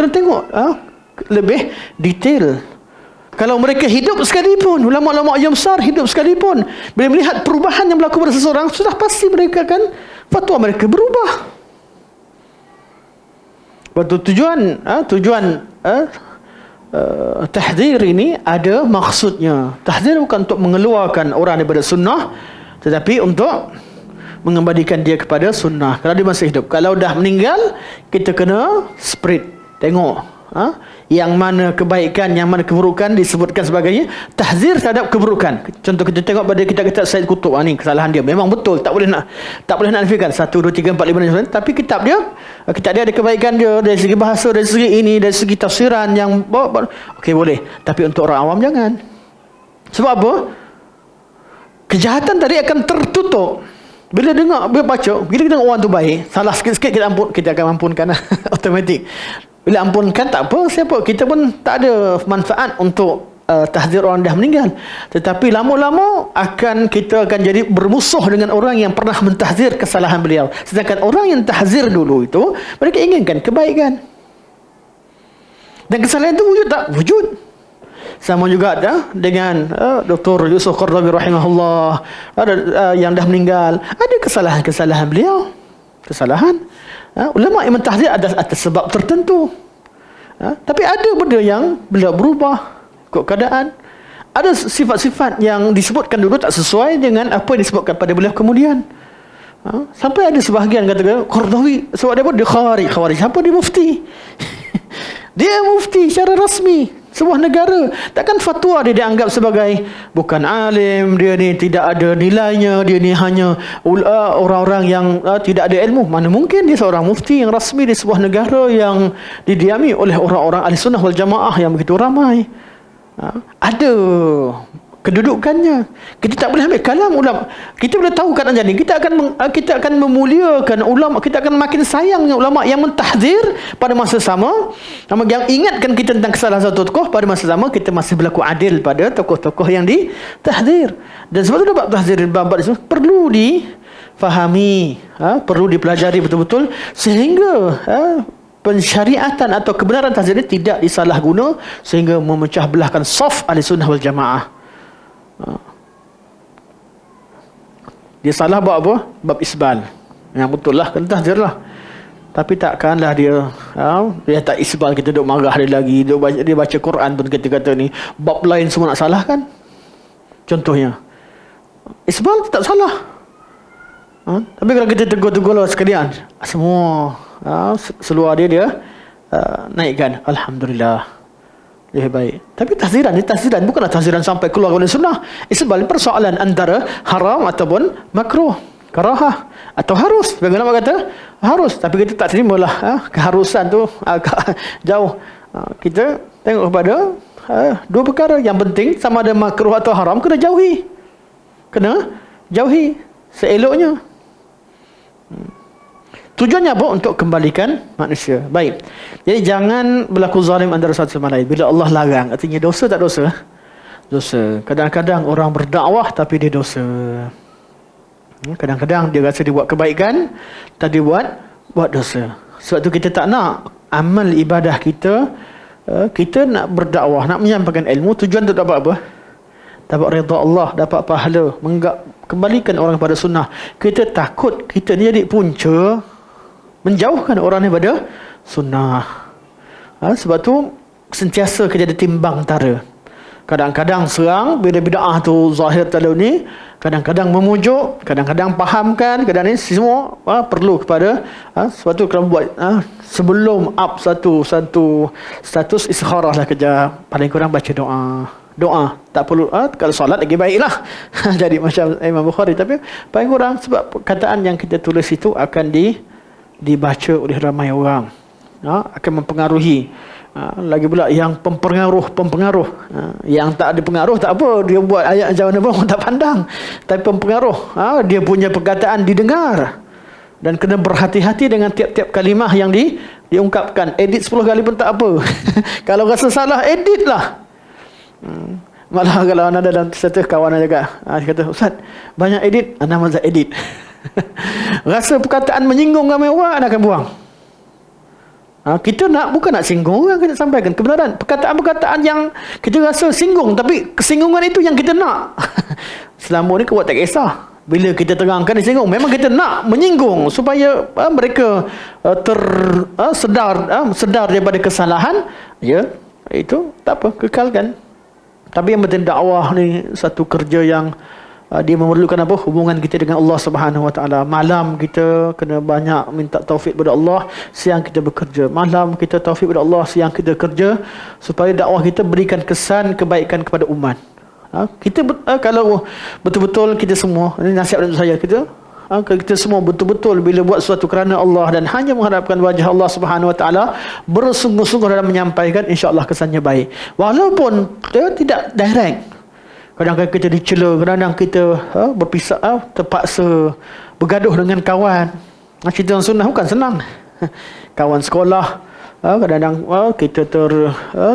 tengok lebih detail. Kalau mereka hidup sekalipun, ulama-ulama yang besar hidup sekalipun, bila melihat perubahan yang berlaku pada seseorang, sudah pasti mereka akan fatwa mereka berubah. Tujuan tahzir ini ada maksudnya. Tahzir bukan untuk mengeluarkan orang daripada sunnah, tetapi untuk mengembalikan dia kepada sunnah kalau dia masih hidup. Kalau dah meninggal, kita kena spread, tengok Yang mana kebaikan, yang mana keburukan disebutkan sebagainya. Tahzir terhadap keburukan. Contoh kita tengok pada kitab-kitab Said Qutb, ni kesalahan dia memang betul, tak boleh nak nafikan 1 2 3 4 5 6, tapi kitab dia ada kebaikan dia dari segi bahasa, dari segi ini, dari segi tafsiran yang okey boleh, tapi untuk orang awam jangan. Sebab apa? Kejahatan tadi akan tertutup. Bila baca, bila kita tengok orang tu baik, salah sikit-sikit kita akan ampunkan automatik. Bila ampunkan tak apa, siapa? Kita pun tak ada manfaat untuk tahzir orang dah meninggal. Tetapi lama-lama kita akan jadi bermusuh dengan orang yang pernah mentahzir kesalahan beliau. Sedangkan orang yang tahzir dulu itu, mereka inginkan kebaikan. Dan kesalahan itu wujud tak? Wujud. Sama juga dengan Dr. Yusuf Qaradawi rahimahullah, yang dah meninggal. Ada kesalahan-kesalahan beliau. Kesalahan. Ulama yang mentahzir atas sebab tertentu. Tapi ada benda yang beliau berubah ikut keadaan. Ada sifat-sifat yang disebutkan dulu tak sesuai dengan apa yang disebutkan pada beliau kemudian. Sampai ada sebahagian kata Qaradawi, sebab dia pun dia khawarij. Siapa dia mufti? Dia mufti secara rasmi sebuah negara. Takkan fatwa dia dianggap sebagai bukan alim, dia ni tidak ada nilainya, dia ni hanya orang-orang yang tidak ada ilmu. Mana mungkin dia seorang mufti yang rasmi di sebuah negara yang didiami oleh orang-orang ahli sunnah wal jamaah yang begitu ramai. Ada kedudukannya. Kita tak boleh ambil kalam ulama. Kita boleh tahu keadaan jadi. Kita akan memuliakan ulama. Kita akan makin sayang dengan ulama yang mentahzir pada masa sama, yang ingatkan kita tentang kesalahan satu tokoh. Pada masa sama kita masih berlaku adil pada tokoh-tokoh yang ditahzir. Dan sebab itu bab tahzir bab itu perlu difahami, perlu dipelajari betul-betul sehingga pensyariatan atau kebenaran tahzir ini tidak disalahguna sehingga memecah belahkan saf ahli sunnah wal jamaah. Dia salah buat apa? Bab isbal. Yang betul lah, kena tahzir lah. Tapi takkanlah dia tak isbal, kita duk marah dia lagi. Dia baca Quran pun kita kata ni bab lain semua nak salah kan. Contohnya isbal tak salah. Tapi kalau kita tegur-tegur lah sekalian, semua seluar dia naikkan, alhamdulillah, lebih baik. Tapi tahziran bukanlah tahziran sampai keluar dari sunnah. Isbal persoalan antara haram ataupun makruh, karahah atau harus. Bagaimana kata harus, tapi kita tak terimalah keharusan tu agak jauh. Kita tengok kepada dua perkara yang penting, sama ada makruh atau haram, kena jauhi seeloknya. Tujuannya apa? Untuk kembalikan manusia. Baik. Jadi jangan berlaku zalim antara satu sama lain. Bila Allah larang, artinya dosa tak dosa? Dosa. Kadang-kadang orang berdakwah tapi dia dosa. Kadang-kadang dia rasa dia buat kebaikan, tapi dia buat dosa. Sebab tu kita tak nak amal ibadah kita nak berdakwah, nak menyampaikan ilmu, tujuan tu dapat apa? Dapat redha Allah, dapat pahala, kembalikan orang kepada sunnah. Kita takut kita ni jadi punca menjauhkan orang daripada sunnah. Sebab tu sentiasa kita ada timbang tara. Kadang-kadang serang bila bid'ah tu zahir terlalu ni, kadang-kadang memujuk, kadang-kadang fahamkan, kadang ni semua perlu kepada sebab tu kalau buat sebelum up satu status istikharah lah kejap, paling kurang baca doa. Tak perlu kalau solat lagi baiklah. Jadi macam Imam Bukhari, tapi paling kurang sebab perkataan yang kita tulis itu akan dibaca oleh ramai orang, akan mempengaruhi. Lagi pula yang pempengaruh, yang tak ada pengaruh tak apa, dia buat ayat macam mana pun orang tak pandang, tapi pempengaruh, dia punya perkataan didengar dan kena berhati-hati dengan tiap-tiap kalimah yang diungkapkan. Edit 10 kali pun tak apa. Kalau rasa salah, edit lah. Malah kalau anda dalam satu kawan juga, dia kata, Ustaz banyak edit, anda mazhab edit. Rasa perkataan menyinggung ramai orang, anda akan buang. Kita bukan nak singgung orang, kita sampaikan kebenaran. Perkataan-perkataan yang kita rasa singgung, tapi kesinggungan itu yang kita nak. Selama ni kau tak kisah. Bila kita terangkan disinggung, memang kita nak menyinggung supaya mereka sedar daripada kesalahan. Ya, itu tak apa, kekalkan. Tapi yang penting dakwah ni satu kerja yang dia memerlukan apa? Hubungan kita dengan Allah Subhanahu Wa Taala. Malam kita kena banyak minta taufik kepada Allah, siang kita bekerja. Malam kita taufik kepada Allah, siang kita kerja, supaya dakwah kita berikan kesan kebaikan kepada umat. Kita kalau betul-betul kita semua, ini nasihat untuk saya, kita semua betul-betul bila buat sesuatu kerana Allah dan hanya mengharapkan wajah Allah Subhanahu Wa Taala, bersungguh-sungguh dalam menyampaikan, insya-Allah kesannya baik. Walaupun tidak direct. Kadang-kadang kita dicela, kadang-kadang kita berpisah, terpaksa bergaduh dengan kawan. Cerita sunnah bukan senang. Kawan sekolah, kadang-kadang kita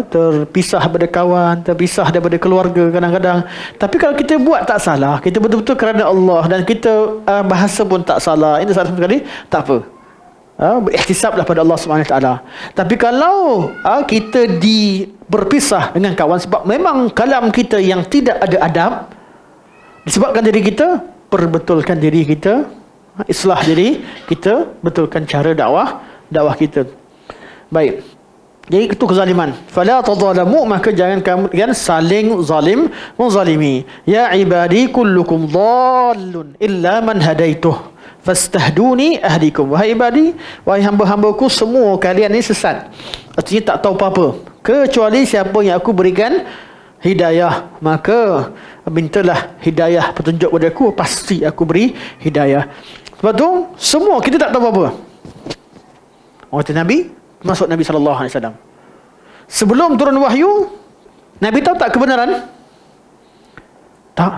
terpisah daripada kawan, terpisah daripada keluarga kadang-kadang. Tapi kalau kita buat tak salah, kita betul-betul kerana Allah, dan kita bahasa pun tak salah, ini salah satu kali, tak apa. Berihtisablah pada Allah Subhanahu Wa Taala. Tapi kalau kita berpisah dengan kawan sebab memang kalam kita yang tidak ada adab, disebabkan diri kita, perbetulkan diri kita, islah diri kita, betulkan cara dakwah kita. Baik. Jadi itu kezaliman. Fala tadzalamu, maka jangan kamu saling zalim menzalimi. Ya ibadi kullukum dhallun illa man hadaituh fastahduni ahdikum. Wahai ibadi, wahai hamba-hambaku, semua kalian ni sesat. Artinya tak tahu apa-apa, kecuali siapa yang aku berikan hidayah. Maka mintalah hidayah, petunjuk kepada aku, pasti aku beri hidayah. Sebab tu semua kita tak tahu apa-apa. Kata Nabi, masuk Nabi SAW, sebelum turun wahyu, Nabi tahu tak kebenaran? Tak.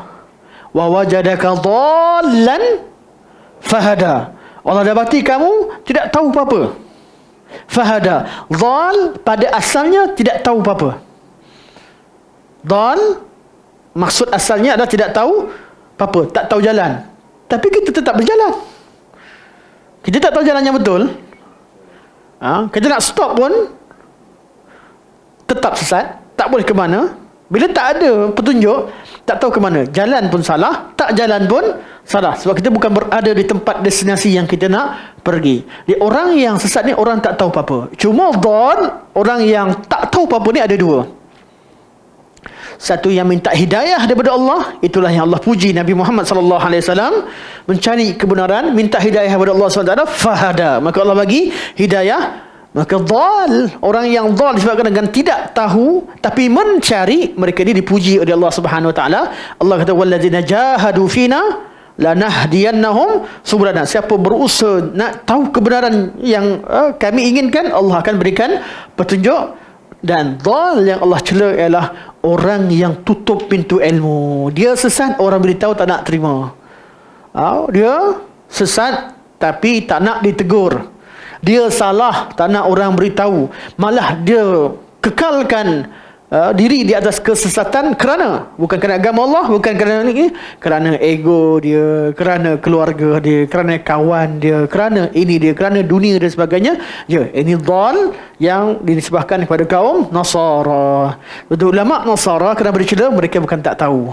Wa wajadaka dhallan fahada. Allah dapati kamu tidak tahu apa-apa. Fahada. Dhal pada asalnya tidak tahu apa-apa. Dhal maksud asalnya adalah tidak tahu apa-apa, tak tahu jalan. Tapi kita tetap berjalan. Kita tak tahu jalan yang betul. Kita nak stop pun tetap sesat, tak boleh ke mana. Bila tak ada petunjuk, tak tahu ke mana. Jalan pun salah, tak jalan pun salah. Sebab kita bukan berada di tempat destinasi yang kita nak pergi. Jadi orang yang sesat ni orang tak tahu apa-apa. Cuma dhal, orang yang tak tahu apa-apa ni ada dua. Satu yang minta hidayah daripada Allah, itulah yang Allah puji Nabi Muhammad SAW, mencari kebenaran, minta hidayah daripada Allah SWT, fahada, maka Allah bagi hidayah. Maka dhal, orang yang dhal disebabkan dengan tidak tahu tapi mencari, mereka ini dipuji oleh Allah Subhanahu Wa Taala. Allah kata wallazina jahadu fina lanahdiyannahum subulana. Siapa berusaha nak tahu kebenaran yang kami inginkan, Allah akan berikan petunjuk. Dan dhal yang Allah cela ialah orang yang tutup pintu ilmu. Dia sesat, orang beritahu tak nak terima. Dia sesat tapi tak nak ditegur. Dia salah, tak nak orang beritahu. Malah dia kekalkan diri di atas kesesatan kerana bukan kerana agama Allah, bukan kerana ini, kerana ego dia, kerana keluarga dia, kerana kawan dia, kerana ini dia, kerana dunia dan sebagainya. Ini dhal yang dinisbahkan kepada kaum Nasara. Betul, ulama Nasara kenapa dicela? Mereka bukan tak tahu.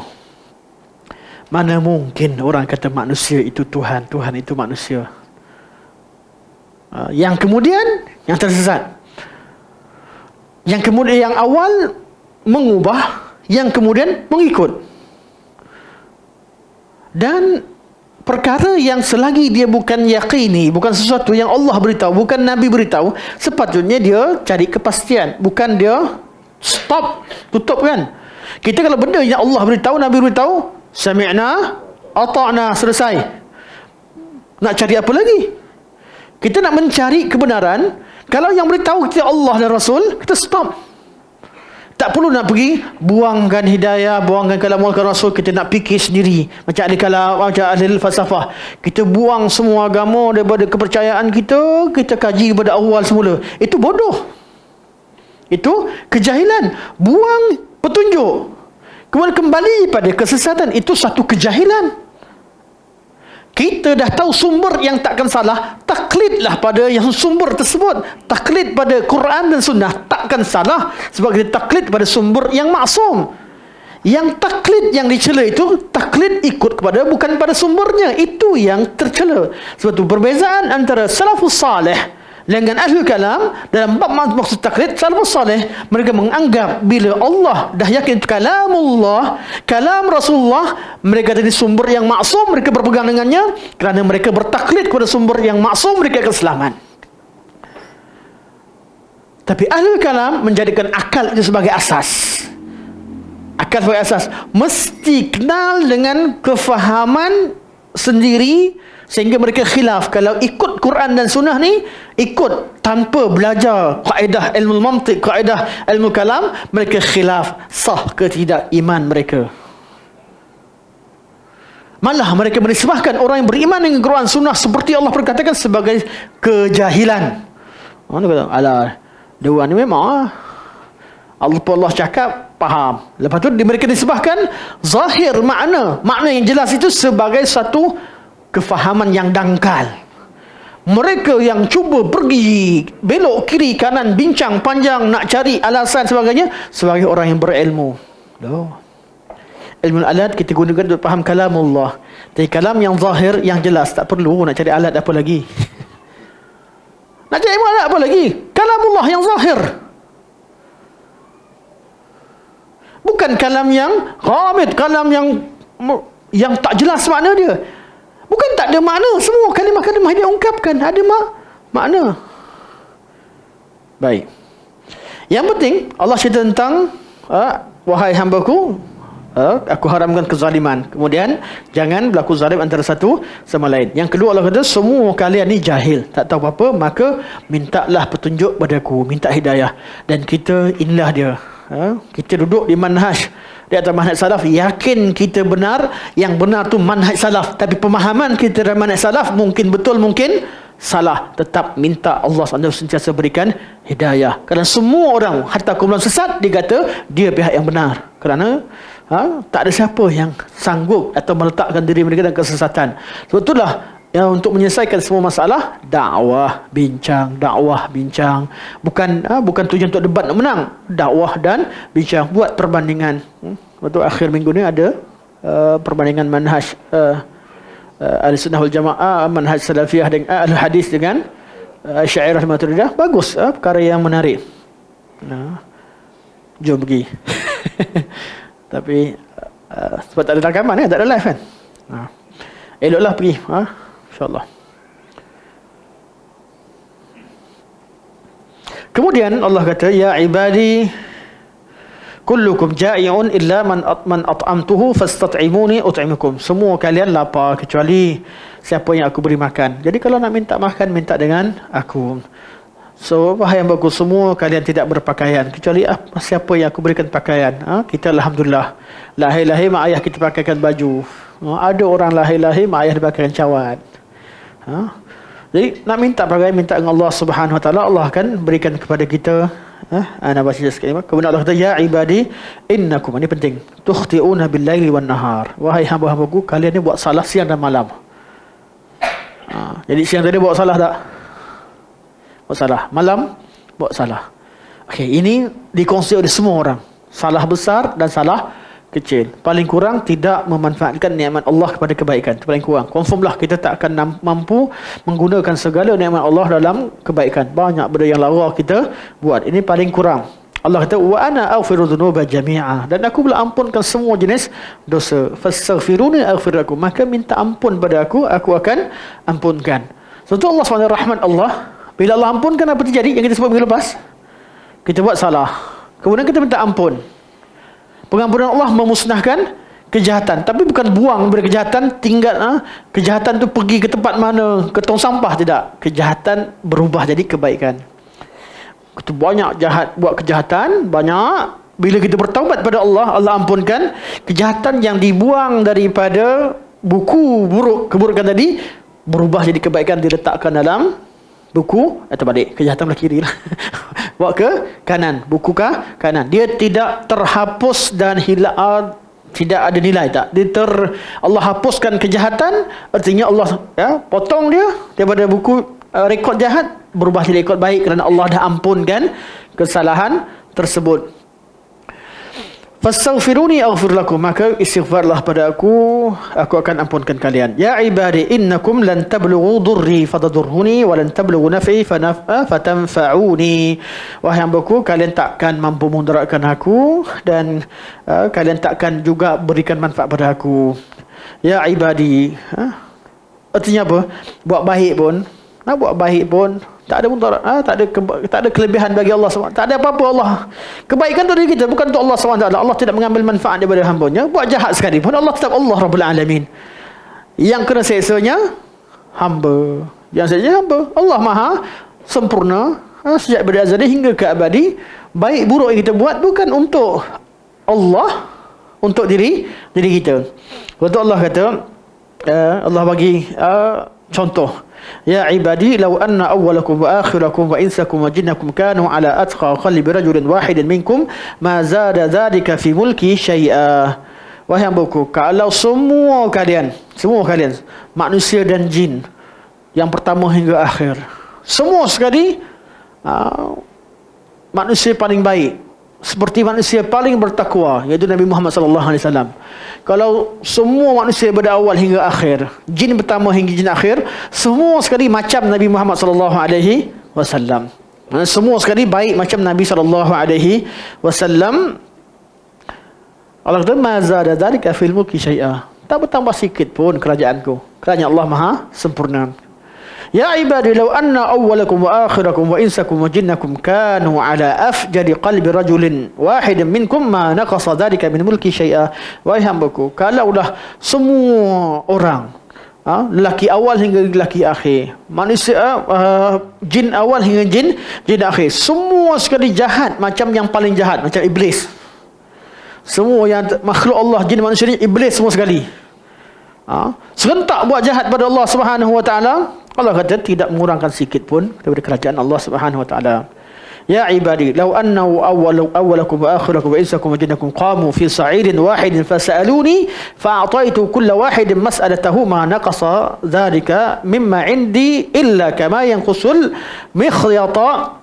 Mana mungkin orang kata manusia itu Tuhan, Tuhan itu manusia. Yang kemudian yang tersesat, yang kemudian yang awal mengubah, yang kemudian mengikut. Dan perkara yang selagi dia bukan yaqini, bukan sesuatu yang Allah beritahu, bukan Nabi beritahu, sepatutnya dia cari kepastian, bukan dia stop, tutup kan. Kita kalau benda yang Allah beritahu, Nabi beritahu, sami'na, ata'na, selesai. Nak cari apa lagi? Kita nak mencari kebenaran, kalau yang beritahu kita Allah dan Rasul, kita stop. Tak perlu nak pergi buangkan hidayah, buangkan kalam Allah Rasul, kita nak fikir sendiri. Macam ahli kalam, macam ahli falsafah. Kita buang semua agama daripada kepercayaan kita, kita kaji pada awal semula. Itu bodoh. Itu kejahilan. Buang petunjuk, kemudian kembali pada kesesatan. Itu satu kejahilan. Kita dah tahu sumber yang takkan salah, taklidlah pada yang sumber tersebut. Taklid pada Quran dan Sunnah takkan salah, sebab kita taklid pada sumber yang maksum. Yang taklid yang dicela itu, taklid ikut kepada bukan pada sumbernya. Itu yang tercela. Sebab itu perbezaan antara salafus salih Dengan Ahlul Kalam dalam bab maksud taklid, salafus salih mereka menganggap bila Allah dah yakin kalamullah, kalam Rasulullah, mereka jadi sumber yang maksum, mereka berpegang dengannya. Kerana mereka bertaklid kepada sumber yang maksum, mereka akan selamat. Tapi Ahlul Kalam menjadikan akal itu sebagai asas. Akal sebagai asas. Mesti kenal dengan kefahaman sendiri, sehingga mereka khilaf. Kalau ikut Quran dan Sunnah ni, ikut tanpa belajar kaedah ilmu mantiq, kaedah ilmu kalam, mereka khilaf sah ke tidak iman mereka. Malah mereka menisbahkan orang yang beriman dengan Quran Sunnah seperti Allah perkatakan sebagai kejahilan. Mana kata, alah, dua ni memang Allah cakap, faham. Lepas tu mereka disebahkan zahir makna yang jelas itu sebagai satu kefahaman yang dangkal. Mereka yang cuba pergi belok kiri kanan, bincang panjang nak cari alasan sebagainya, sebagai orang yang berilmu. Ilmu alat kita gunakan untuk faham kalamullah. Tapi kalam yang zahir, yang jelas, tak perlu nak cari alat apa lagi. Nak cari alat apa lagi? Kalamullah yang zahir. Bukan kalam yang ghamid, kalam yang tak jelas makna dia. Bukan tak ada makna, semua kalimah-kalimah dia ungkapkan ada makna. Baik. Yang penting Allah cerita tentang wahai hambaku, aku haramkan kezaliman. Kemudian jangan berlaku zalim antara satu sama lain. Yang kedua Allah kata semua kalian ni jahil, tak tahu apa-apa, maka mintalah petunjuk padaku, minta hidayah. Dan kita inilah dia. Kita duduk di manhaj, di atas manhaj salaf, yakin kita benar, yang benar tu manhaj salaf, tapi pemahaman kita dari manhaj salaf mungkin betul, mungkin salah. Tetap minta Allah SWT sentiasa berikan hidayah. Kerana semua orang, hatta kumpulan sesat, dia kata dia pihak yang benar. Kerana tak ada siapa yang sanggup atau meletakkan diri mereka dalam kesesatan. Sebab itulah untuk menyelesaikan semua masalah, dakwah bincang. Bukan tujuan untuk debat nak menang. Dakwah dan bincang, buat perbandingan. Waktu akhir minggu ni ada perbandingan manhaj Ahlussunnah wal Jamaah, manhaj salafiyah dengan Ahlul Hadis dengan Syairah Maturidiyah. Bagus, perkara yang menarik. Jom pergi. Tapi sebab tak ada rakaman, tak ada live kan. Eloklah pergi, InsyaAllah. Kemudian Allah kata, ya ibadi kullukum ja'i'un illa man at'amtuhu fastat'imuni ut'imukum. Semua kalian lapar kecuali siapa yang aku beri makan. Jadi kalau nak minta makan, minta dengan aku. So, wahai hambaku, semua kalian tidak berpakaian kecuali siapa yang aku berikan pakaian. Kita alhamdulillah, lahir-lahir mak ayah kita pakaikan baju. Ada orang lahir-lahir mak ayah dipakaikan cawan. Jadi nak minta pakaian, minta dengan Allah Subhanahu Wa Taala, Allah akan berikan kepada kita. Ana baca sekali. Kemudian Allah kata, ya ibadi innakum, ini penting, tukhti'una bil-laili wan-nahar. Wahai hamba-hambaku, kalian ni buat salah siang dan malam. Jadi siang tadi buat salah tak? Buat salah. Malam buat salah. Okey, ini dikongsi oleh semua orang. Salah besar dan salah kecil. Paling kurang tidak memanfaatkan nikmat Allah kepada kebaikan. Itu paling kurang. Confirmlah kita tak akan mampu menggunakan segala nikmat Allah dalam kebaikan. Banyak benda yang lara kita buat. Ini paling kurang. Allah kata, wa ana aghfiru dzunuba jami'a, dan aku boleh ampunkan semua jenis dosa. Fastaghfiruni aghfir lakum. Maka minta ampun pada aku akan ampunkan. Sebab Allah SWT rahmat Allah. Bila Allah ampunkan, apa terjadi? Yang kita sebut minggu lepas, kita buat salah, kemudian kita minta ampun. Pengampunan Allah memusnahkan kejahatan. Tapi bukan buang daripada kejahatan, tinggal kejahatan tu pergi ke tempat mana, ke tong sampah, tidak. Kejahatan berubah jadi kebaikan. Kita banyak buat kejahatan, banyak. Bila kita bertaubat pada Allah, Allah ampunkan. Kejahatan yang dibuang daripada buku buruk, keburukan tadi, berubah jadi kebaikan, diletakkan dalam buku, atau balik, kejahatan belah kiri lah. Bawa ke kanan, buku ke kanan. Dia tidak terhapus dan hilang, tidak ada nilai, tak. Allah hapuskan kejahatan, artinya Allah potong dia daripada buku rekod jahat, berubah jadi rekod baik kerana Allah dah ampunkan kesalahan tersebut. Fastaghfiruni aghfir lakum, maka istighfarlah pada aku akan ampunkan kalian. Ya ibadi innakum lan tablughu dhurri fatadurruni wa lan tablughu naf'i fatanfa'uni. Wahai hambaku, kalian takkan mampu memudaratkan aku dan kalian takkan juga berikan manfaat pada aku. Ya ibadi, artinya apa? Buat baik pun tak ada mudarat, tak ada kelebihan bagi Allah SWT. Tak ada apa-apa Allah. Kebaikan tu dari kita, bukan untuk Allah SWT. Allah tidak mengambil manfaat daripada hamba-Nya. Buat jahat sekalipun, Allah tetap Allah Rabbul Alamin. Yang kena seksanya hamba. Yang seksanya hamba. Allah Maha sempurna, sejak dari azali hingga ke abadi. Baik buruk yang kita buat bukan untuk Allah, untuk diri kita. Waktu Allah kata, Allah bagi contoh. Ya ibadi law anna awwalakum wa akhirakum wa insakum wa jinnakum kanu ala atqa qalbi rajulin wahidin minkum ma zada dhalika fi mulki syai'a. Wahai hambaku, kalau semua kalian manusia dan jin, yang pertama hingga akhir, semua sekali manusia paling baik, seperti manusia paling bertakwa, iaitu Nabi Muhammad sallallahu alaihi wasallam. Kalau semua manusia pada awal hingga akhir, jin pertama hingga jin akhir, semua sekali macam Nabi Muhammad sallallahu alaihi wasallam. Semua sekali baik macam Nabi sallallahu alaihi wasallam. Allah kata ma zada dzalika fil mulki syai'a. Tak bertambah sikit pun kerajaanku. Kerana Allah Maha sempurna. Ya ibadi law anna awwalakum wa akhirakum wa insakum wa jinnakum kanu ala afjari qalbi rajulin wahidin minkum ma naqasa dhalika min mulki syai'a. Wahai hambaku, kalaulah semua orang, lelaki awal hingga lelaki akhir, manusia, jin awal hingga jin akhir, semua sekali jahat macam yang paling jahat, macam iblis. Semua yang makhluk Allah, jin manusia ni iblis semua sekali. Serentak buat jahat pada Allah Subhanahu wa taala. Allah kata tidak mengurangkan sikit pun daripada kerajaan Allah Subhanahu wa taala. Ya ibadi law annahu awwalakum wa akhirakum wa insakum wa jinnakum qamu fi sa'idin wahidin fasaluni fa'ataitu kulla wahidin mas'alatahu ma naqasa dhalika mimma 'indi illa kama yanqusul mikhyata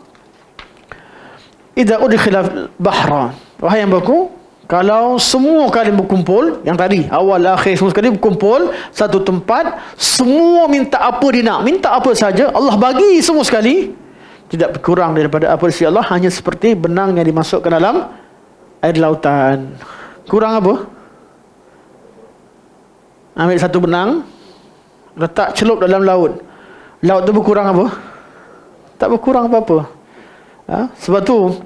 idza udkhila bahra. Wahai hambaku, kalau semua kalian berkumpul, yang tadi awal akhir semua sekali berkumpul satu tempat, semua minta apa dia nak, minta apa saja, Allah bagi semua sekali, tidak berkurang daripada apa isi Allah, hanya seperti benang yang dimasukkan dalam air lautan. Kurang apa? Ambil satu benang, letak celup dalam laut. Laut tu berkurang apa? Tak berkurang apa-apa. Sebab tu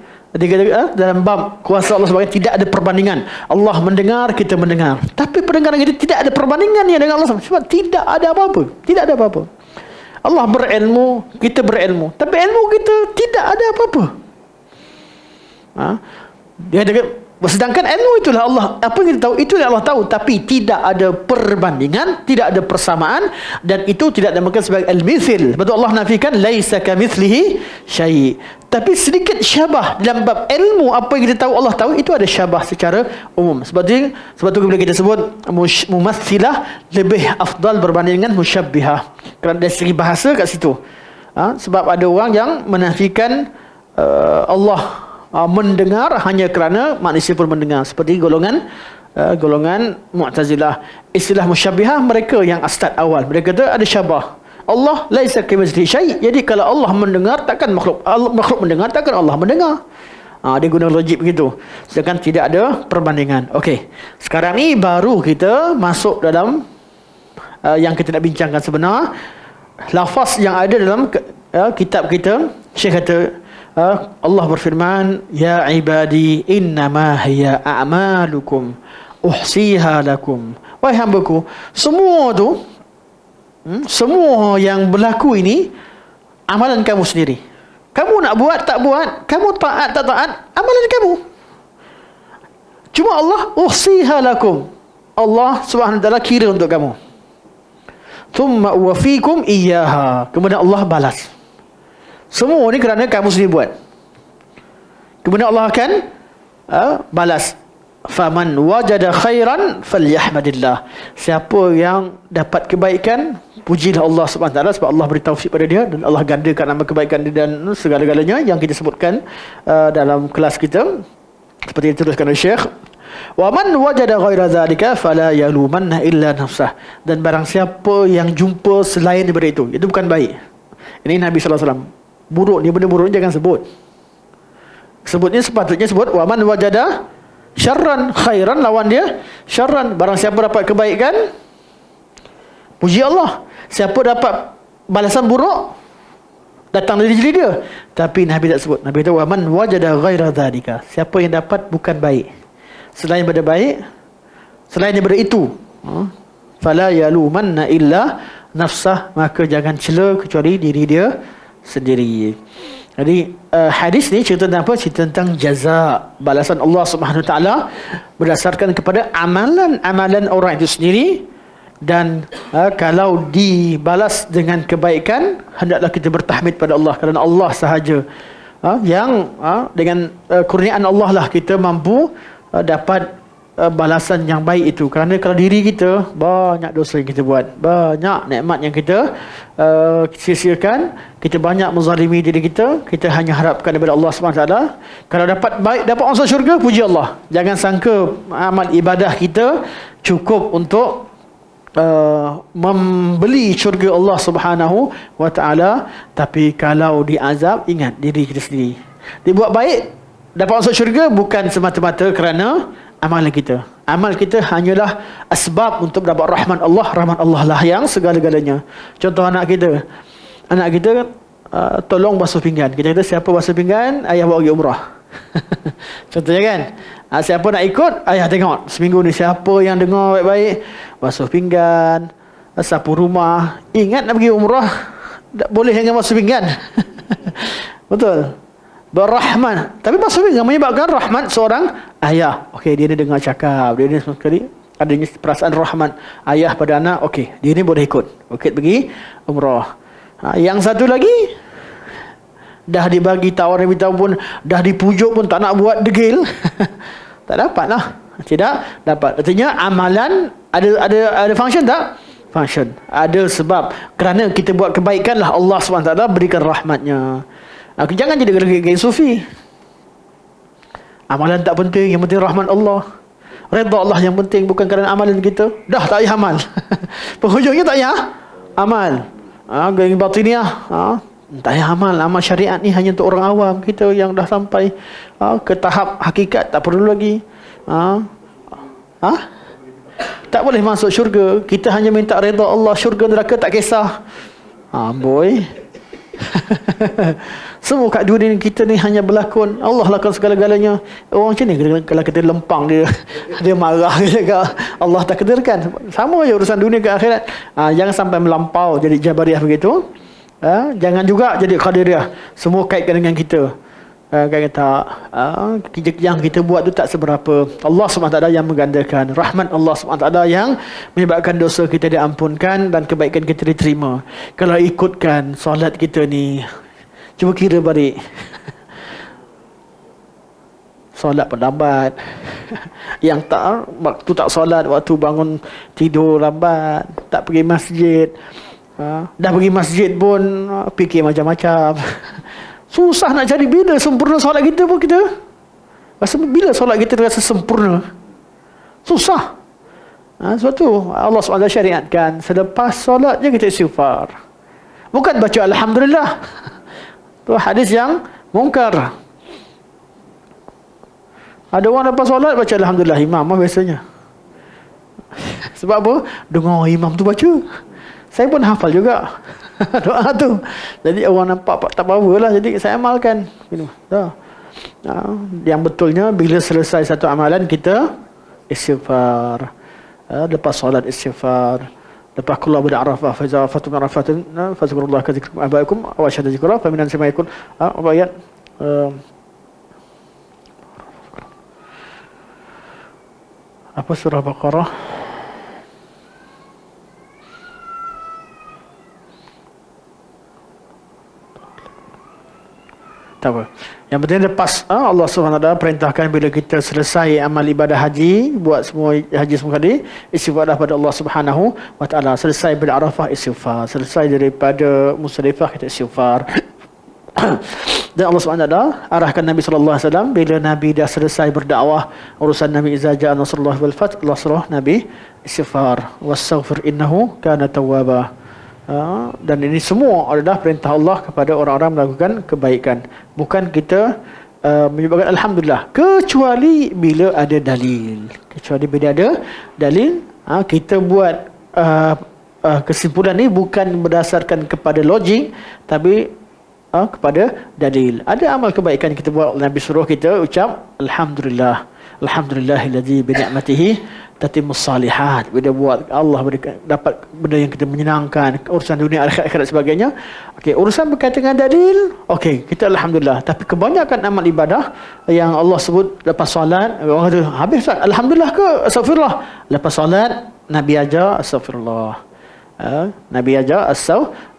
dalam bab kuasa Allah sebagai tidak ada perbandingan. Allah mendengar, kita mendengar. Tapi pendengaran kita tidak ada perbandingannya dengan Allah sebab tidak ada apa-apa. Tidak ada apa-apa. Allah berilmu, kita berilmu. Tapi ilmu kita tidak ada apa-apa. Dia ada, sedangkan ilmu itulah Allah, apa yang kita tahu itu yang Allah tahu, tapi tidak ada perbandingan, tidak ada persamaan, dan itu tidak dinamakan sebagai al-mithil. Betul, Allah nafikan laisa kamitslihi syai'. Tapi sedikit syabah dalam bab ilmu, apa yang kita tahu Allah tahu, itu ada syabah secara umum. Sebab tu bila kita sebut mumatsilah lebih afdal berbanding dengan musyabbihah. Kerana dari segi bahasa kat situ. Sebab ada orang yang menafikan Allah mendengar hanya kerana manusia pun mendengar, seperti golongan Mu'tazilah. Istilah musyabbihah mereka yang start awal, mereka kata ada syabah. Allah laisa kamitslihi syai'. Jadi kalau Allah mendengar, takkan makhluk mendengar, takkan Allah mendengar. Dia guna logik begitu. Sedangkan tidak ada perbandingan. Okey. Sekarang ni baru kita masuk dalam yang kita nak bincangkan sebenar. Lafaz yang ada dalam kitab kita. Syekh kata Allah berfirman, ya ibadi innama hiya a'malukum uhsiha lakum. Wahai hambaku, semua yang berlaku ini amalan kamu sendiri. Kamu nak buat tak buat, kamu taat tak taat, amalan kamu. Cuma Allah uhsiha lakum, Allah Subhanahu wa taala kira untuk kamu. Thumma uwafikum iyyaha, kemudian Allah balas. Semua ni kerana kamu sendiri buat. Kemudian Allah akan balas. Faman wajada khairan falyahmadillah. Siapa yang dapat kebaikan, pujilah Allah Subhanahu wa taala, sebab Allah beri taufik pada dia dan Allah gandakan nama kebaikan dia dan segala-galanya yang kita sebutkan dalam kelas kita, seperti yang dituliskan oleh Syekh. Wa man wajada ghaira dzalika fala yalumanna illa nafsah. Dan barang siapa yang jumpa selain daripada itu bukan baik. Ini Nabi sallallahu alaihi wasallam. Buruk ni, benda buruk ni jangan sebut. Sebutnya sepatutnya sebut wa man wajada syarran khairan, lawan dia syarran. Barang siapa dapat kebaikan, puji Allah. Siapa dapat balasan buruk, datang dari diri dia. Tapi Nabi tak sebut. Nabi kata wa man wajada ghaira dzalika. Siapa yang dapat bukan baik, selain daripada baik, selain daripada itu, fala yalumanna illa nafsah, maka jangan cela kecuali diri dia sendiri. Jadi hadis ni cerita tentang apa? Cerita tentang jaza, balasan Allah Subhanahu Wa Taala berdasarkan kepada amalan-amalan orang itu sendiri. Dan kalau dibalas dengan kebaikan, hendaklah kita bertahmid pada Allah, kerana Allah sahaja yang dengan kurniaan Allah lah kita mampu dapat balasan yang baik itu. Kerana kalau diri kita, banyak dosa yang kita buat, banyak nikmat yang kita sia-siakan, kita banyak menzalimi diri kita. Kita hanya harapkan daripada Allah SWT, kalau dapat baik, dapat masuk syurga, puji Allah. Jangan sangka amal ibadah kita cukup untuk membeli syurga Allah Subhanahu wa taala. Tapi kalau diazab, ingat diri kita sendiri. Dibuat baik, dapat masuk syurga bukan semata-mata kerana amalan kita. Amal kita hanyalah asbab untuk dapat rahmat Allah. Rahmat Allah lah yang segala-galanya. Contoh anak kita kan, tolong basuh pinggan. Kita kata siapa basuh pinggan, ayah bawa pergi umrah. Contohnya kan, siapa nak ikut, ayah tengok seminggu ni siapa yang dengar baik-baik, basuh pinggan, sapu rumah. Ingat nak pergi umrah, boleh hanya basuh pinggan. Betul, berrahmat. Tapi basuh pinggan menyebabkan rahmat seorang ayah. Okey, dia ni dengar cakap, dia ni sekali adanya perasaan rahmat ayah pada anak. Okey, dia ni boleh ikut pergi umrah. Yang satu lagi, dah dibagi tawar pun, dah dipujuk pun tak nak buat, degil. Tak dapat lah. Tidak dapat. Artinya amalan ada function tak? Function. Ada sebab. Kerana kita buat kebaikan lah Allah SWT berikan rahmatnya. Jangan jadi geng sufi. Amalan tak penting, yang penting rahmat Allah. Redha Allah yang penting, bukan kerana amalan kita. Dah tak payah amal. Penghujungnya tak payah amal. Geng batiniah. Tak payah amal syariat ni hanya untuk orang awam. Kita yang dah sampai ke tahap hakikat, tak perlu lagi. Tak boleh masuk syurga. Kita hanya minta redha Allah. Syurga neraka tak kisah. Boy. Semua kat dunia kita ni hanya berlakon. Allah lakukan segala-galanya. Orang macam ni kalau kita lempang dia, dia marah dia, Allah takdirkan. Sama je urusan dunia ke akhirat. Jangan sampai melampau jadi Jabariyah begitu. Jangan juga jadi Qadiriyah. Semua kaitkan dengan kita. Yang kita buat tu tak seberapa. Allah SWT yang menggandakan. Rahmat Allah SWT yang menyebabkan dosa kita diampunkan dan kebaikan kita diterima. Kalau ikutkan solat kita ni, cuba kira balik. Solat pun lambat. Yang tak, waktu tak solat, waktu bangun tidur lambat, tak pergi masjid. Dah pergi masjid pun fikir macam-macam. Susah nak cari bila sempurna solat kita pun kita rasa, bila solat kita rasa sempurna, susah. Sebab tu Allah SWT syariatkan selepas solat je kita istighfar, bukan baca Alhamdulillah. Tu hadis yang mungkar. Ada orang lepas solat baca Alhamdulillah, imam biasanya. Sebab apa? Dengar imam tu baca. Saya pun hafal juga doa tu. Jadi orang nampak tak power lah. Jadi saya amalkan. Yang betulnya bila selesai satu amalan kita istighfar. Lepas solat istighfar. Lepas keluar pada Arafah, faza fatum arafatin fazkurullah ka zikrukum abaikum wa syahada zikra fa minan sama yakun ayat apa surah Baqarah. Tak apa. Yang penting lepas Allah SWT perintahkan bila kita selesai amal ibadah haji, buat semua haji semua kali, istighfar pada Allah Subhanahu wa taala. Selesai bil Arafah istighfar, selesai daripada Musdalifah kita istighfar. Dan Allah SWT arahkan Nabi SAW bila Nabi dah selesai berdakwah urusan Nabi iza ja'a nasrullah wal fath, Allah suruh Nabi istighfar wastaghfir innahu kana tawwaba. Dan ini semua adalah perintah Allah kepada orang-orang melakukan kebaikan, bukan kita menyebabkan alhamdulillah, kecuali bila ada dalil. Kecuali bila ada dalil, kita buat kesimpulan ni bukan berdasarkan kepada logik, tapi kepada dalil. Ada amal kebaikan kita buat, Nabi suruh kita ucap alhamdulillah, alhamdulillahilladzi bi ni'matihi tatimmus salihat. Bila buat, Allah dapat benda yang kita menyenangkan, urusan dunia akhirat sebagainya. Okey, urusan berkaitan dengan dalil, okey, kita alhamdulillah. Tapi kebanyakan amal ibadah yang Allah sebut lepas solat, orang kata habis Ustaz, alhamdulillah ke astagfirullah? Lepas solat Nabi ajar astagfirullah. Nabi ajar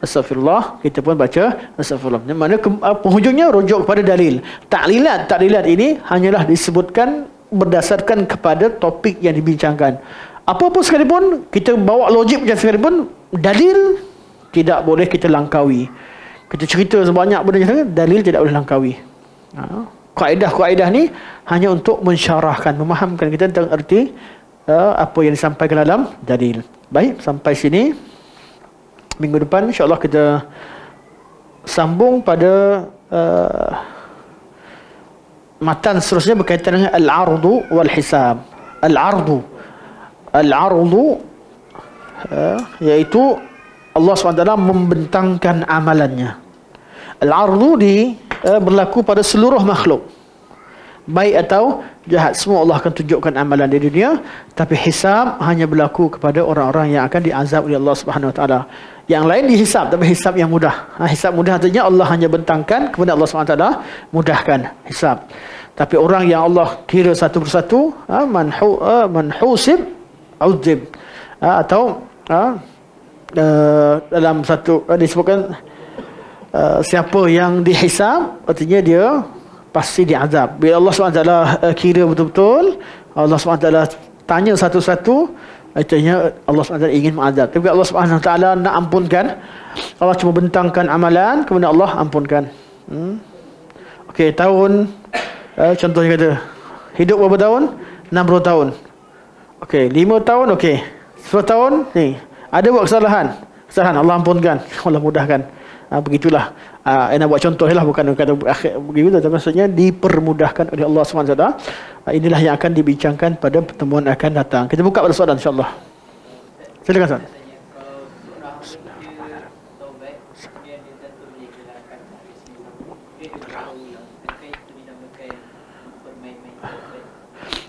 astagfirullah, kita pun baca astagfirullah. Mana penghujungnya rujuk kepada dalil. Taklilat ini hanyalah disebutkan berdasarkan kepada topik yang dibincangkan. Apa-apa sekalipun, kita bawa logik macam sekalipun, dalil tidak boleh kita langkaui. Kita cerita sebanyak benda, dalil tidak boleh langkaui. Kaedah-kaedah ni hanya untuk mensyarahkan, memahamkan kita tentang erti apa yang disampaikan dalam dalil. Baik, sampai sini. Minggu depan insya-Allah kita sambung pada matan seterusnya berkaitan dengan al-ardu wal hisab. Al-ardu iaitu Allah SWT membentangkan amalannya. Al-ardu berlaku pada seluruh makhluk, baik atau jahat, semua Allah akan tunjukkan amalan di dunia. Tapi hisab hanya berlaku kepada orang-orang yang akan diazab oleh Allah Subhanahu Wa Taala. Yang lain dihisab, tapi hisab yang mudah. Hisab mudah artinya Allah hanya bentangkan, kemudian Allah Subhanahu Wa Taala mudahkan hisab. Tapi orang yang Allah kira satu persatu, man husib uzib, atau dalam satu disebutkan siapa yang dihisab, artinya dia pasti diazab. Bila Allah SWT kira betul-betul, Allah SWT tanya satu-satu, artinya Allah SWT ingin mengazab. Tapi Allah SWT nak ampunkan, Allah cuma bentangkan amalan, kemudian Allah ampunkan. Okey, tahun contohnya kata hidup berapa tahun? 60 tahun. Okey, 5 tahun, okey, 10 tahun ni ada buat kesalahan Allah ampunkan, Allah mudahkan. Begitulah. Nak buat contoh lah, bukan kata begitu, tapi maksudnya dipermudahkan oleh Allah SWT. Inilah yang akan dibincangkan pada pertemuan akan datang. Kita buka pada soalan insya-Allah. Silakan Ustaz.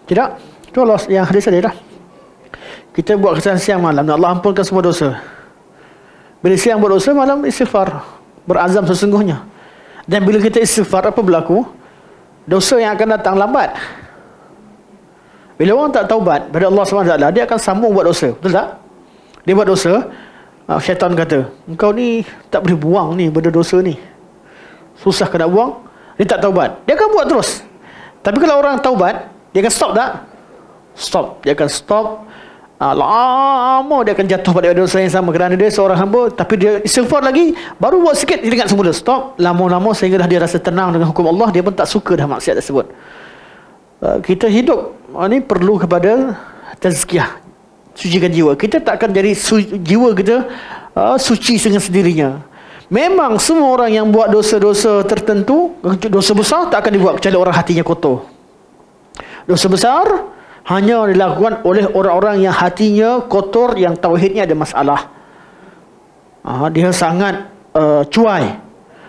Tidak, itu Allah yang hadis tadi lah. Kita buat kesalahan siang malam, Allah ampunkan semua dosa. Bila siang berdosa, malam istighfar, berazam sesungguhnya. Dan bila kita istighfar, apa berlaku? Dosa yang akan datang lambat. Bila orang tak taubat pada Allah SWT, dia akan sambung buat dosa. Betul tak? Dia buat dosa, syaitan kata, engkau ni tak boleh buang ni benda dosa ni, susah kena buang. Dia tak taubat, dia akan buat terus. Tapi kalau orang taubat, dia akan stop tak? Stop. Dia akan stop. Lama dia akan jatuh pada dosa yang sama, kerana dia seorang hamba. Tapi dia istighfar lagi, baru buat sikit dia ingat semula, stop. Lama-lama sehinggalah dia rasa tenang dengan hukum Allah, dia pun tak suka dah maksiat tersebut. Kita hidup ni perlu kepada tazkiyah, sucikan jiwa. Kita tak akan jadi jiwa kita suci dengan sendirinya. Memang semua orang yang buat dosa-dosa tertentu, dosa besar tak akan dibuat kecuali orang hatinya kotor. Dosa besar hanya dilakukan oleh orang-orang yang hatinya kotor, yang tauhidnya ada masalah. Dia sangat cuai.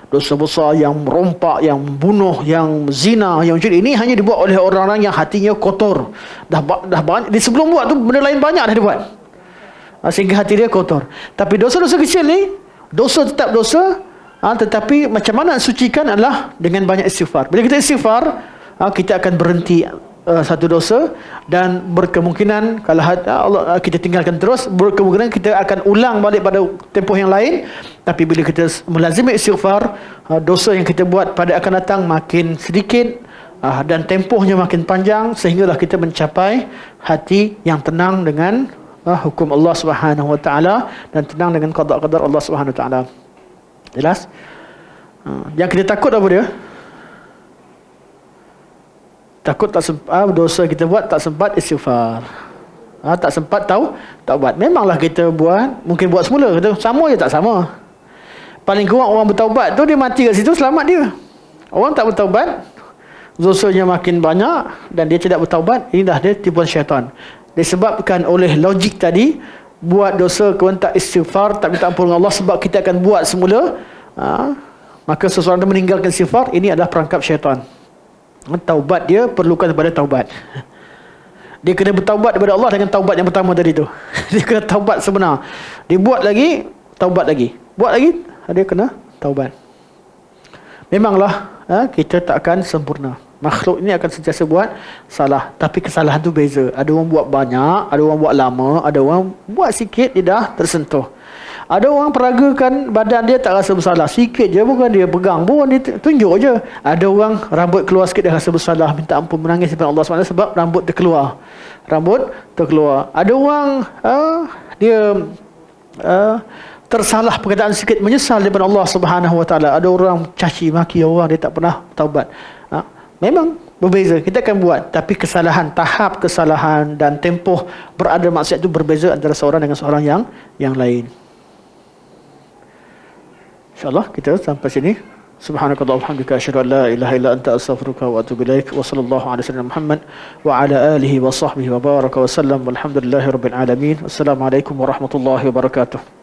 Dosa besar yang merompak, yang membunuh, yang zina, yang mencuri, ini hanya dibuat oleh orang-orang yang hatinya kotor. Dah banyak, di sebelum buat tu benda lain banyak dah dibuat, sehingga hati dia kotor. Tapi dosa-dosa kecil ni, dosa tetap dosa, tetapi macam mana nak sucikan adalah dengan banyak istighfar. Bila kita istighfar, kita akan berhenti satu dosa, dan berkemungkinan kalau Allah kita tinggalkan terus, berkemungkinan kita akan ulang balik pada tempoh yang lain. Tapi bila kita melazimi istighfar, dosa yang kita buat pada akan datang makin sedikit, dan tempohnya makin panjang, sehinggalah kita mencapai hati yang tenang dengan hukum Allah Subhanahu Wa Taala, dan tenang dengan qada qadar Allah Subhanahu Wa Taala. Jelas? Yang kita takut apa dia? Takut tak sempat dosa kita buat, tak sempat istighfar. Tak sempat taubat. Memanglah kita buat, mungkin buat semula, kata sama je tak sama. Paling kurang orang bertaubat tu dia mati kat situ, selamat dia. Orang tak bertaubat, dosanya makin banyak dan dia tidak bertaubat, inilah dia tipuan syaitan. Disebabkan oleh logik tadi, buat dosa kemudian tak istighfar, tak minta ampun dengan Allah sebab kita akan buat semula, maka seseorang tu meninggalkan istighfar. Ini adalah perangkap syaitan. Taubat dia perlukan daripada taubat. Dia kena bertaubat daripada Allah dengan taubat yang pertama tadi tu. Dia kena taubat sebenar. Dia buat lagi, taubat lagi. Buat lagi, dia kena taubat. Memanglah kita tak akan sempurna. Makhluk ini akan sentiasa buat salah. Tapi kesalahan tu beza. Ada orang buat banyak, ada orang buat lama, ada orang buat sikit, dia dah tersentuh. Ada orang peragakan badan dia tak rasa bersalah. Sikit je, bukan dia pegang pun, dia tunjuk je. Ada orang rambut keluar sikit dia rasa bersalah, minta ampun, menangis kepada Allah SWT sebab rambut terkeluar. Ada orang dia tersalah perkataan sikit, menyesal daripada Allah SWT. Ada orang caci maki orang, dia tak pernah taubat. Memang berbeza. Kita akan buat, tapi kesalahan, tahap kesalahan dan tempoh berada maksiat itu berbeza antara seorang dengan seorang yang lain. InsyaAllah kita sampai sini. Subhanakallah walhamdulillah, asyhadu an la ilaha illa anta, astaghfiruka wa atubu ilaik. Wa sallallahu ala sayyidina Muhammad wa ala alihi wa sahbihi wa baraka wa sallam. Walhamdulillahirabbil alamin. Assalamualaikum warahmatullahi wabarakatuh.